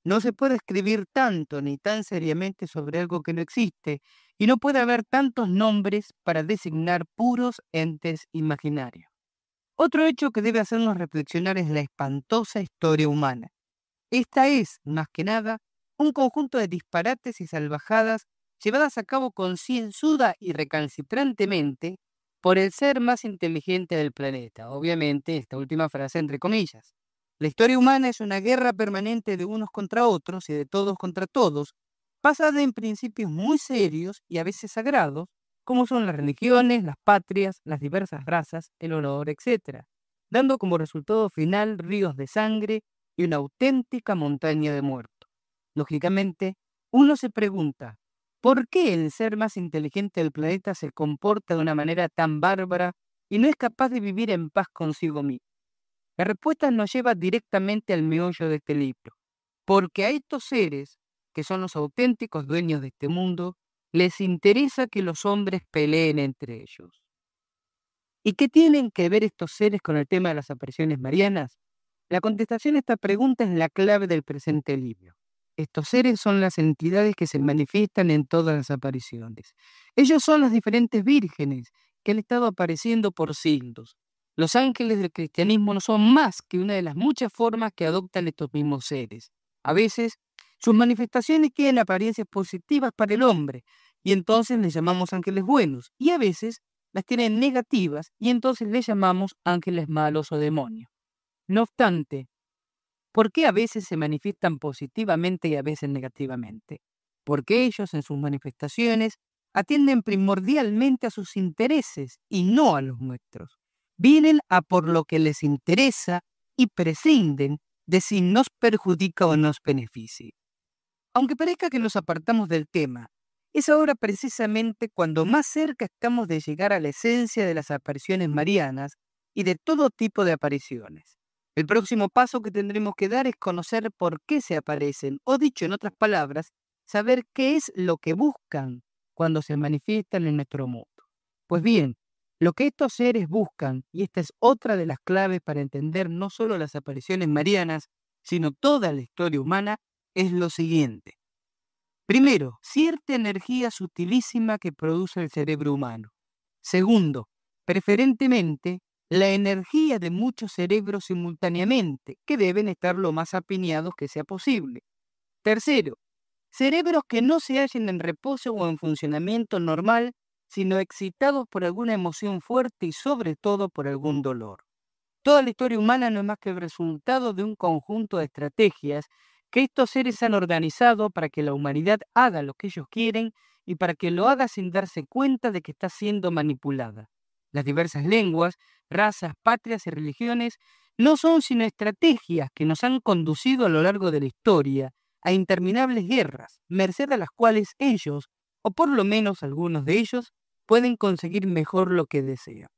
No se puede escribir tanto ni tan seriamente sobre algo que no existe, y no puede haber tantos nombres para designar puros entes imaginarios. Otro hecho que debe hacernos reflexionar es la espantosa historia humana. Esta es, más que nada, un conjunto de disparates y salvajadas llevadas a cabo concienzuda y recalcitrantemente por el ser más inteligente del planeta. Obviamente, esta última frase entre comillas. La historia humana es una guerra permanente de unos contra otros y de todos contra todos, basada en principios muy serios y a veces sagrados, como son las religiones, las patrias, las diversas razas, el honor, etc., dando como resultado final ríos de sangre y una auténtica montaña de muertos. Lógicamente, uno se pregunta, ¿por qué el ser más inteligente del planeta se comporta de una manera tan bárbara y no es capaz de vivir en paz consigo mismo? La respuesta nos lleva directamente al meollo de este libro, porque a estos seres, que son los auténticos dueños de este mundo, les interesa que los hombres peleen entre ellos. ¿Y qué tienen que ver estos seres con el tema de las apariciones marianas? La contestación a esta pregunta es la clave del presente libro. Estos seres son las entidades que se manifiestan en todas las apariciones. Ellos son las diferentes vírgenes que han estado apareciendo por siglos. Los ángeles del cristianismo no son más que una de las muchas formas que adoptan estos mismos seres. A veces, sus manifestaciones tienen apariencias positivas para el hombre, y entonces les llamamos ángeles buenos, y a veces las tienen negativas, y entonces les llamamos ángeles malos o demonios. No obstante, ¿por qué a veces se manifiestan positivamente y a veces negativamente? Porque ellos en sus manifestaciones atienden primordialmente a sus intereses y no a los nuestros. Vienen a por lo que les interesa y prescinden de si nos perjudica o nos beneficia. Aunque parezca que nos apartamos del tema, es ahora precisamente cuando más cerca estamos de llegar a la esencia de las apariciones marianas y de todo tipo de apariciones. El próximo paso que tendremos que dar es conocer por qué se aparecen, o dicho en otras palabras, saber qué es lo que buscan cuando se manifiestan en nuestro mundo. Pues bien, lo que estos seres buscan, y esta es otra de las claves para entender no solo las apariciones marianas, sino toda la historia humana, es lo siguiente. Primero, cierta energía sutilísima que produce el cerebro humano. Segundo, preferentemente, la energía de muchos cerebros simultáneamente, que deben estar lo más apiñados que sea posible. Tercero, cerebros que no se hallen en reposo o en funcionamiento normal, sino excitados por alguna emoción fuerte y sobre todo por algún dolor. Toda la historia humana no es más que el resultado de un conjunto de estrategias que estos seres han organizado para que la humanidad haga lo que ellos quieren y para que lo haga sin darse cuenta de que está siendo manipulada. Las diversas lenguas, razas, patrias y religiones no son sino estrategias que nos han conducido a lo largo de la historia a interminables guerras, merced a las cuales ellos, o por lo menos algunos de ellos, pueden conseguir mejor lo que desean.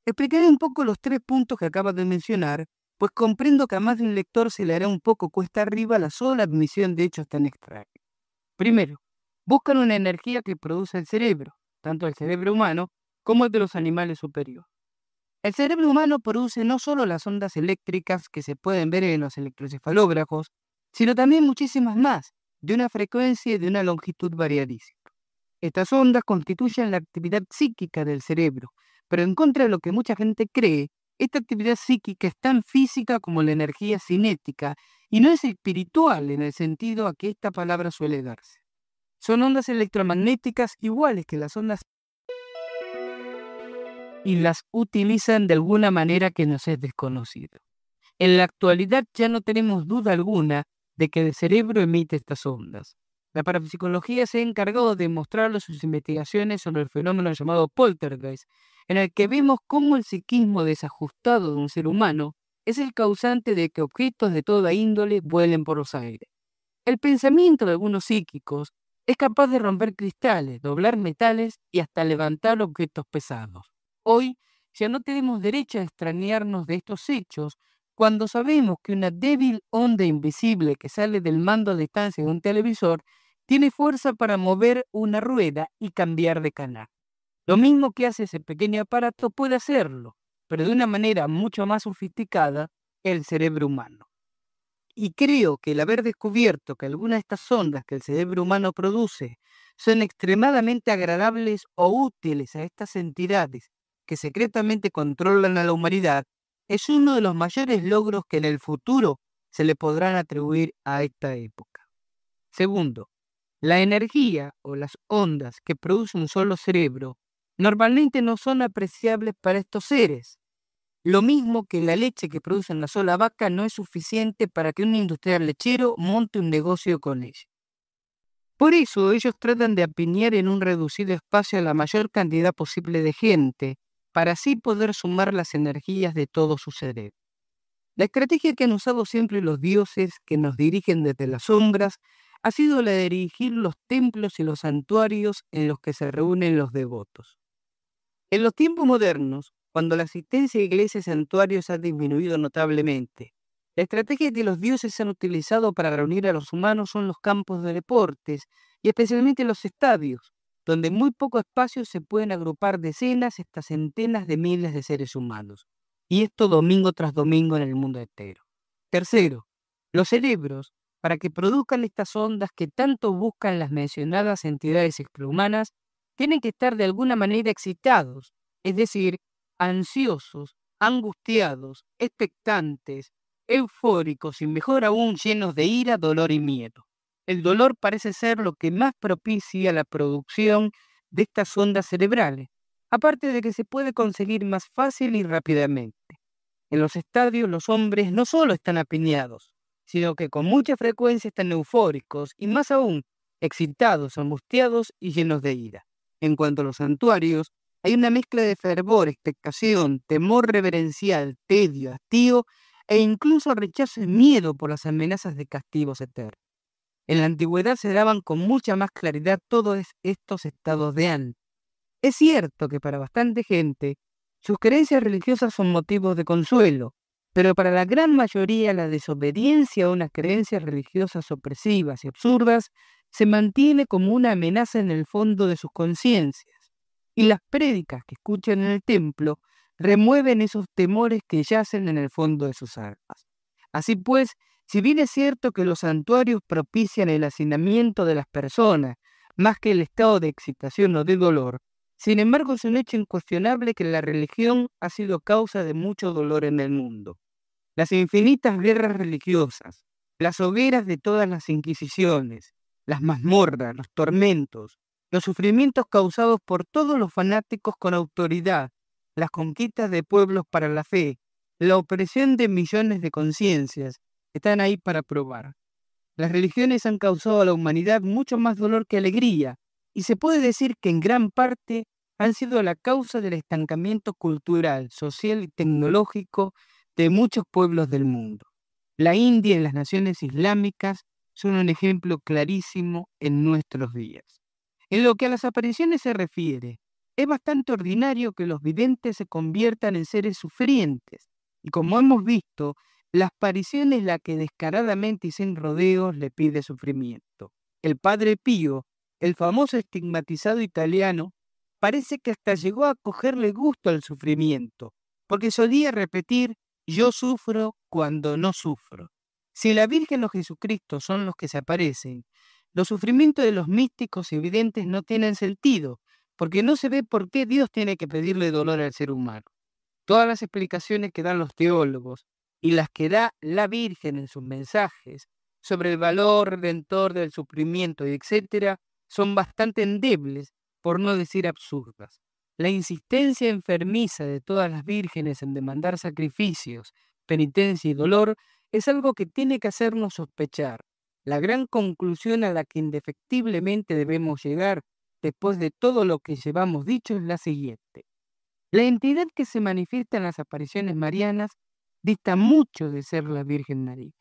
Explicaré un poco los 3 puntos que acabas de mencionar, pues comprendo que a más de un lector se le hará un poco cuesta arriba la sola admisión de hechos tan extraños. Primero, buscan una energía que produce el cerebro, tanto el cerebro humano como el de los animales superiores. El cerebro humano produce no solo las ondas eléctricas que se pueden ver en los electroencefalógrafos, sino también muchísimas más, de una frecuencia y de una longitud variadísima. Estas ondas constituyen la actividad psíquica del cerebro, pero en contra de lo que mucha gente cree, esta actividad psíquica es tan física como la energía cinética y no es espiritual en el sentido a que esta palabra suele darse. Son ondas electromagnéticas iguales que las ondas y las utilizan de alguna manera que nos es desconocido. En la actualidad ya no tenemos duda alguna de que el cerebro emite estas ondas. La parapsicología se ha encargado de mostrarlo en sus investigaciones sobre el fenómeno llamado poltergeist, en el que vemos cómo el psiquismo desajustado de un ser humano es el causante de que objetos de toda índole vuelen por los aires. El pensamiento de algunos psíquicos es capaz de romper cristales, doblar metales y hasta levantar objetos pesados. Hoy ya no tenemos derecho a extrañarnos de estos hechos cuando sabemos que una débil onda invisible que sale del mando a distancia de un televisor tiene fuerza para mover una rueda y cambiar de canal. Lo mismo que hace ese pequeño aparato puede hacerlo, pero de una manera mucho más sofisticada, el cerebro humano. Y creo que el haber descubierto que algunas de estas ondas que el cerebro humano produce son extremadamente agradables o útiles a estas entidades que secretamente controlan a la humanidad, es uno de los mayores logros que en el futuro se le podrán atribuir a esta época. Segundo, la energía o las ondas que produce un solo cerebro normalmente no son apreciables para estos seres. Lo mismo que la leche que produce una sola vaca no es suficiente para que un industrial lechero monte un negocio con ella. Por eso ellos tratan de apiñar en un reducido espacio a la mayor cantidad posible de gente, para así poder sumar las energías de todo su cerebro. La estrategia que han usado siempre los dioses que nos dirigen desde las sombras ha sido la de dirigir los templos y los santuarios en los que se reúnen los devotos. En los tiempos modernos, cuando la asistencia a iglesias y santuarios ha disminuido notablemente, la estrategia que los dioses han utilizado para reunir a los humanos son los campos de deportes y especialmente los estadios, donde en muy poco espacio se pueden agrupar decenas hasta centenas de miles de seres humanos. Y esto domingo tras domingo en el mundo entero. Tercero, los cerebros, para que produzcan estas ondas que tanto buscan las mencionadas entidades extrahumanas, tienen que estar de alguna manera excitados, es decir, ansiosos, angustiados, expectantes, eufóricos y mejor aún llenos de ira, dolor y miedo. El dolor parece ser lo que más propicia la producción de estas ondas cerebrales, aparte de que se puede conseguir más fácil y rápidamente. En los estadios los hombres no solo están apiñados, sino que con mucha frecuencia están eufóricos y más aún excitados, angustiados y llenos de ira. En cuanto a los santuarios, hay una mezcla de fervor, expectación, temor reverencial, tedio, hastío e incluso rechazo y miedo por las amenazas de castigos eternos. En la antigüedad se daban con mucha más claridad todos estos estados de ánimo. Es cierto que para bastante gente, sus creencias religiosas son motivos de consuelo, pero para la gran mayoría la desobediencia a unas creencias religiosas opresivas y absurdas se mantiene como una amenaza en el fondo de sus conciencias, y las prédicas que escuchan en el templo remueven esos temores que yacen en el fondo de sus almas. Así pues, si bien es cierto que los santuarios propician el hacinamiento de las personas más que el estado de excitación o de dolor, sin embargo es un hecho incuestionable que la religión ha sido causa de mucho dolor en el mundo. Las infinitas guerras religiosas, las hogueras de todas las inquisiciones, las mazmorras, los tormentos, los sufrimientos causados por todos los fanáticos con autoridad, las conquistas de pueblos para la fe, la opresión de millones de conciencias, están ahí para probar. Las religiones han causado a la humanidad mucho más dolor que alegría, y se puede decir que en gran parte han sido la causa del estancamiento cultural, social y tecnológico de muchos pueblos del mundo. La India y las naciones islámicas son un ejemplo clarísimo en nuestros días. En lo que a las apariciones se refiere, Es bastante ordinario que los videntes se conviertan en seres sufrientes, y como hemos visto, la aparición es la que descaradamente y sin rodeos le pide sufrimiento. El Padre Pío, el famoso estigmatizado italiano, parece que hasta llegó a cogerle gusto al sufrimiento, porque solía repetir: yo sufro cuando no sufro. Si la Virgen o Jesucristo son los que se aparecen, los sufrimientos de los místicos y videntes no tienen sentido, porque no se ve por qué Dios tiene que pedirle dolor al ser humano. Todas las explicaciones que dan los teólogos y las que da la Virgen en sus mensajes sobre el valor redentor del sufrimiento y etcétera, son bastante endebles, por no decir absurdas. La insistencia enfermiza de todas las vírgenes en demandar sacrificios, penitencia y dolor es algo que tiene que hacernos sospechar. La gran conclusión a la que indefectiblemente debemos llegar después de todo lo que llevamos dicho es la siguiente. La entidad que se manifiesta en las apariciones marianas dista mucho de ser la Virgen María.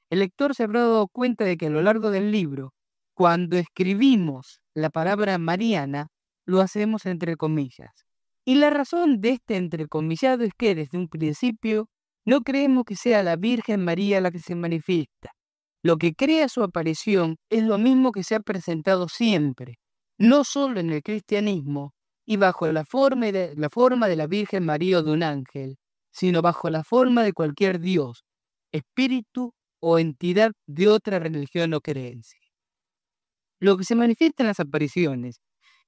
El lector se habrá dado cuenta de que a lo largo del libro, cuando escribimos la palabra mariana, lo hacemos entre comillas. Y la razón de este entrecomillado es que desde un principio no creemos que sea la Virgen María la que se manifiesta. Lo que crea su aparición es lo mismo que se ha presentado siempre, no solo en el cristianismo y bajo la forma de la Virgen María o de un ángel, sino bajo la forma de cualquier Dios, espíritu o entidad de otra religión o creencia. Lo que se manifiesta en las apariciones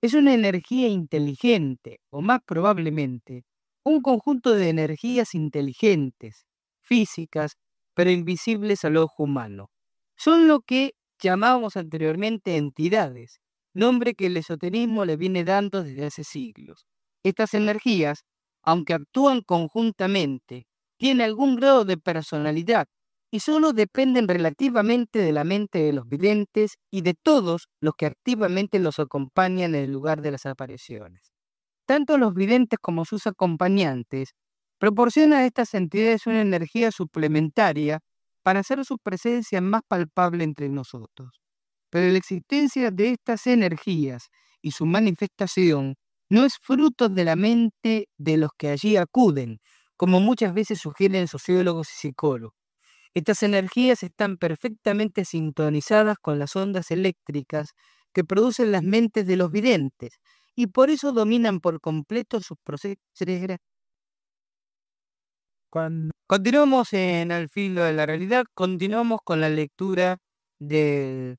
es una energía inteligente, o más probablemente, un conjunto de energías inteligentes, físicas, pero invisibles al ojo humano. Son lo que llamábamos anteriormente entidades, nombre que el esoterismo le viene dando desde hace siglos. Estas energías, aunque actúan conjuntamente, tienen algún grado de personalidad y solo dependen relativamente de la mente de los videntes y de todos los que activamente los acompañan en el lugar de las apariciones. Tanto los videntes como sus acompañantes proporcionan a estas entidades una energía suplementaria para hacer su presencia más palpable entre nosotros. Pero la existencia de estas energías y su manifestación no es fruto de la mente de los que allí acuden, como muchas veces sugieren sociólogos y psicólogos. Estas energías están perfectamente sintonizadas con las ondas eléctricas que producen las mentes de los videntes y por eso dominan por completo sus procesos cerebrales. Continuamos en Al filo de la realidad, continuamos con la lectura del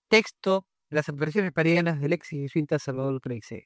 texto Las apariciones marianas del ex jesuita Salvador Creixell.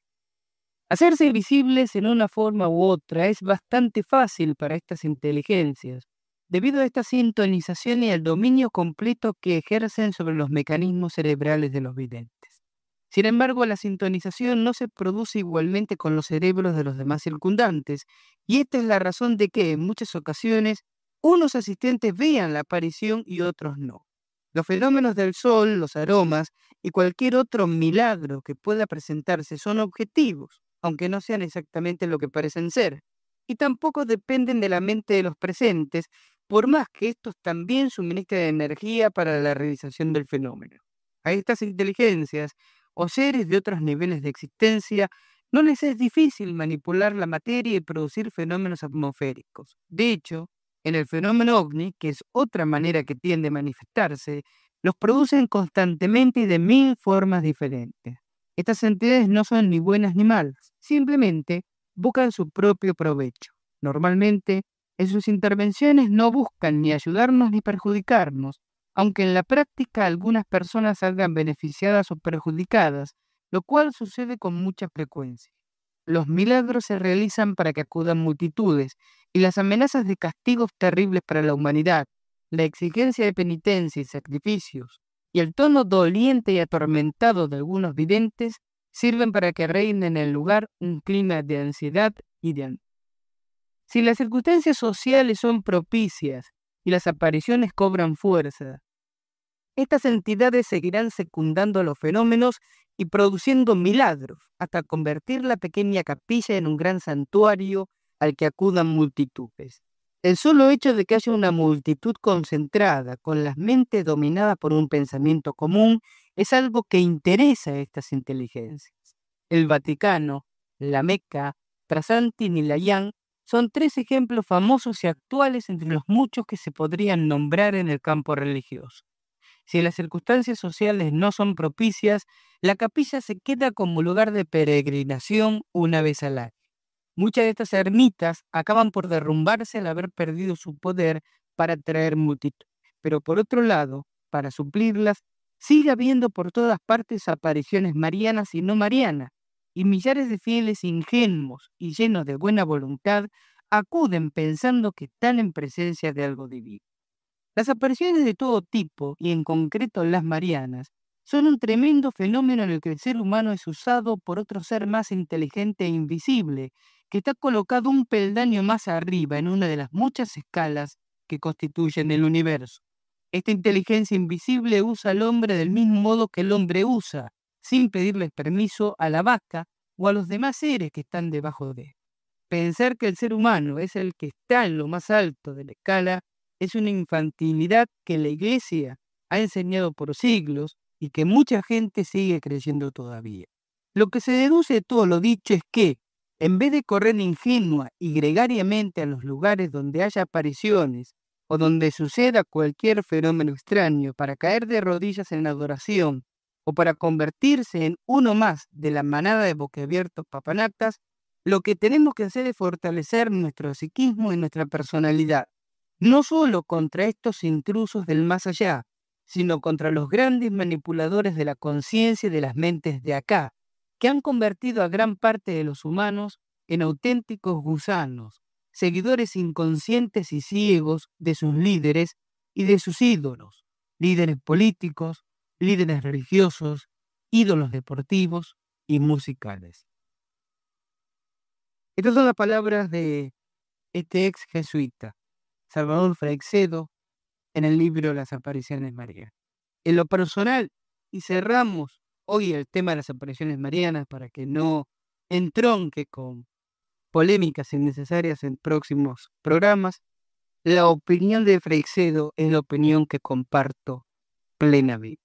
Hacerse visibles en una forma u otra es bastante fácil para estas inteligencias, debido a esta sintonización y al dominio completo que ejercen sobre los mecanismos cerebrales de los videntes. Sin embargo, la sintonización no se produce igualmente con los cerebros de los demás circundantes, y esta es la razón de que, en muchas ocasiones, unos asistentes vean la aparición y otros no. Los fenómenos del sol, los aromas y cualquier otro milagro que pueda presentarse son objetivos, aunque no sean exactamente lo que parecen ser, y tampoco dependen de la mente de los presentes, por más que estos también suministren energía para la realización del fenómeno. A estas inteligencias o seres de otros niveles de existencia no les es difícil manipular la materia y producir fenómenos atmosféricos. De hecho, en el fenómeno ovni, que es otra manera que tiende a manifestarse, los producen constantemente y de 1000 formas diferentes. Estas entidades no son ni buenas ni malas, simplemente buscan su propio provecho. Normalmente, en sus intervenciones no buscan ni ayudarnos ni perjudicarnos, aunque en la práctica algunas personas salgan beneficiadas o perjudicadas, lo cual sucede con mucha frecuencia. Los milagros se realizan para que acudan multitudes, y las amenazas de castigos terribles para la humanidad, la exigencia de penitencia y sacrificios, y el tono doliente y atormentado de algunos videntes sirven para que reine en el lugar un clima de ansiedad y de angustia. Si las circunstancias sociales son propicias y las apariciones cobran fuerza, estas entidades seguirán secundando los fenómenos y produciendo milagros hasta convertir la pequeña capilla en un gran santuario al que acudan multitudes. El solo hecho de que haya una multitud concentrada, con las mentes dominadas por un pensamiento común, es algo que interesa a estas inteligencias. El Vaticano, la Meca, Trasantin y Layán son 3 ejemplos famosos y actuales entre los muchos que se podrían nombrar en el campo religioso. Si las circunstancias sociales no son propicias, la capilla se queda como lugar de peregrinación una vez al año. Muchas de estas ermitas acaban por derrumbarse al haber perdido su poder para atraer multitud. Pero por otro lado, para suplirlas, sigue habiendo por todas partes apariciones marianas y no marianas, y millares de fieles ingenuos y llenos de buena voluntad acuden pensando que están en presencia de algo divino. Las apariciones de todo tipo, y en concreto las marianas, son un tremendo fenómeno en el que el ser humano es usado por otro ser más inteligente e invisible, que está colocado un peldaño más arriba en una de las muchas escalas que constituyen el universo. Esta inteligencia invisible usa al hombre del mismo modo que el hombre usa, sin pedirles permiso a la vaca o a los demás seres que están debajo de él. Pensar que el ser humano es el que está en lo más alto de la escala es una infantilidad que la Iglesia ha enseñado por siglos y que mucha gente sigue creyendo todavía. Lo que se deduce de todo lo dicho es que, en vez de correr ingenua y gregariamente a los lugares donde haya apariciones o donde suceda cualquier fenómeno extraño para caer de rodillas en adoración o para convertirse en uno más de la manada de boquiabiertos papanatas, lo que tenemos que hacer es fortalecer nuestro psiquismo y nuestra personalidad, no solo contra estos intrusos del más allá, sino contra los grandes manipuladores de la conciencia y de las mentes de acá, que han convertido a gran parte de los humanos en auténticos gusanos, seguidores inconscientes y ciegos de sus líderes y de sus ídolos, líderes políticos, líderes religiosos, ídolos deportivos y musicales. Estas son las palabras de este ex jesuita, Salvador Freixedo, en el libro Las apariciones marianas. En lo personal, y cerramos hoy el tema de las apariciones marianas para que no entronque con polémicas innecesarias en próximos programas, la opinión de Freixedo es la opinión que comparto plenamente.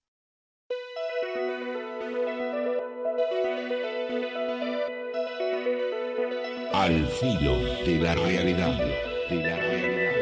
Al filo de la realidad.